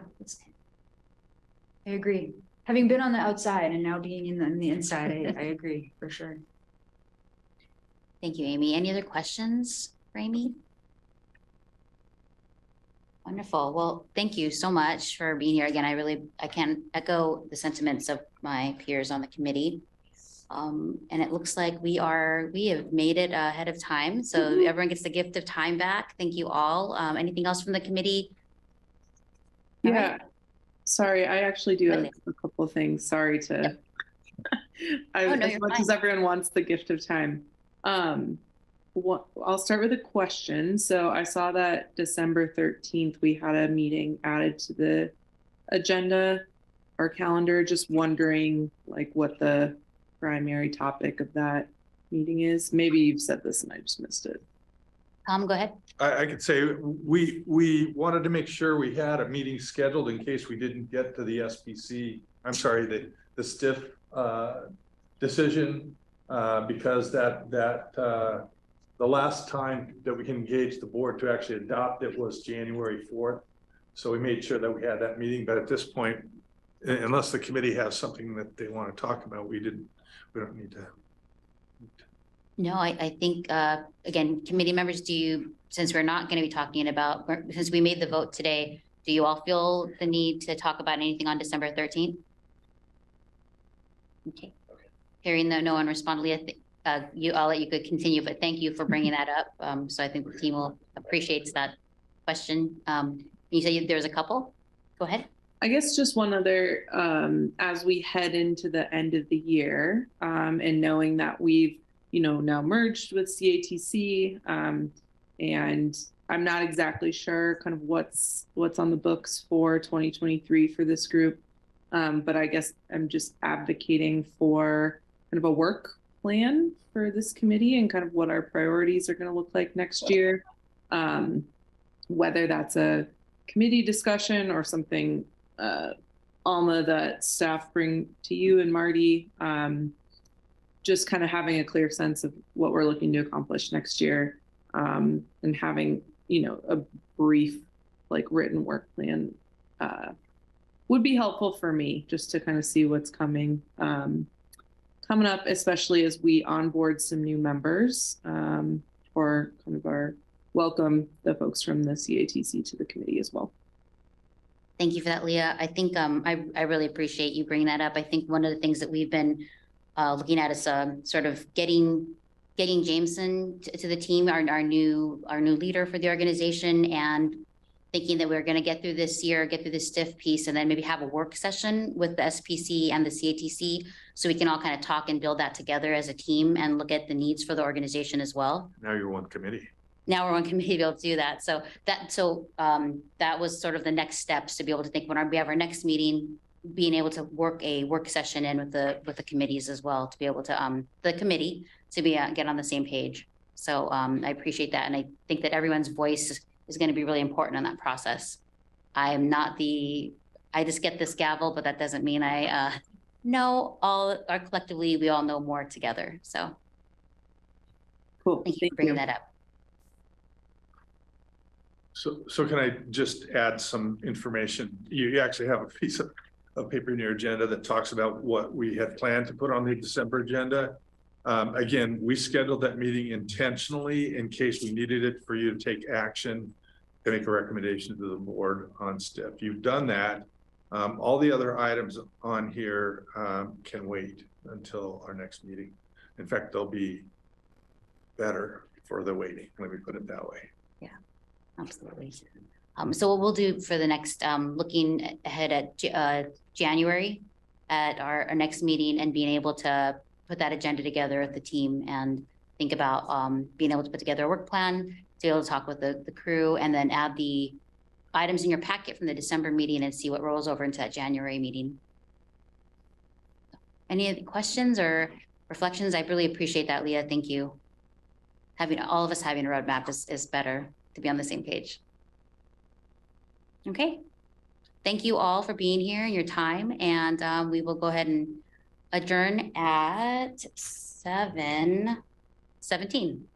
I agree. Having been on the outside and now being on the inside, I agree for sure. Thank you, Amy. Any other questions for Amy? Wonderful. Well, thank you so much for being here again. I can echo the sentiments of my peers on the committee. And it looks like we have made it ahead of time. So everyone gets the gift of time back. Thank you all. Anything else from the committee? Yeah. Right. Sorry, I actually do have a couple of things. Sorry to, as much as everyone wants the gift of time. I'll start with a question. So I saw that December 13th, we had a meeting added to the agenda or calendar. Just wondering what the primary topic of that meeting is. Maybe you've said this and I just missed it. Tom, go ahead. I could say we wanted to make sure we had a meeting scheduled in case we didn't get to the SPC. I'm sorry, the STIF decision because the last time that we can engage the board to actually adopt it was January 4th. So we made sure that we had that meeting, but at this point, unless the committee has something that they want to talk about, we don't need to. No, I think, again, committee members, since we're not going to be talking about, since we made the vote today, do you all feel the need to talk about anything on December 13th? Okay. Hearing that no one responded, Leah, I'll let you could continue, but thank you for bringing that up. So I think the team will appreciates that question. You said there's a couple. Go ahead. I guess just one other, as we head into the end of the year, and knowing that we've, now merged with CATC, and I'm not exactly sure kind of what's on the books for 2023 for this group. But I guess I'm just advocating for kind of a work plan for this committee and kind of what our priorities are going to look like next year. Whether that's a committee discussion or something, Alma, that staff bring to you and Marty, just kind of having a clear sense of what we're looking to accomplish next year, and having, a brief, like, written work plan would be helpful for me, just to kind of see what's coming up, especially as we onboard some new members, for kind of our welcome the folks from the CATC to the committee as well. Thank you for that, Leah. I think I really appreciate you bringing that up. I think one of the things that we've been looking at is sort of getting Jameson to the team, our new leader for the organization, and thinking that we're going to get through this year, get through this stiff piece, and then maybe have a work session with the SPC and the CATC, so we can all kind of talk and build that together as a team and look at the needs for the organization as well. Now you're one committee. Now we're on committee to be able to do that. So that was sort of the next steps, to be able to think when we have our next meeting, being able to work a work session in with the committees as well, to be able to the committee to be get on the same page. So I appreciate that, and I think that everyone's voice is going to be really important in that process. I just get this gavel, but that doesn't mean I know all, or collectively we all know more together. So cool. Thank you for bringing that up. So can I just add some information? You actually have a piece of paper in your agenda that talks about what we had planned to put on the December agenda. Again, we scheduled that meeting intentionally in case we needed it for you to take action to make a recommendation to the board on STIF. You've done that. All the other items on here can wait until our next meeting. In fact, they'll be better for the waiting. Let me put it that way. Yeah, absolutely. So what we'll do for the next, looking ahead at January at our next meeting, and being able to put that agenda together with the team and think about being able to put together a work plan, to be able to talk with the crew, and then add the items in your packet from the December meeting and see what rolls over into that January meeting. Any other questions or reflections? I really appreciate that, Leah. Thank you. Having all of us having a roadmap is better to be on the same page. Okay. Thank you all for being here and your time. And we will go ahead and adjourn at 7:17.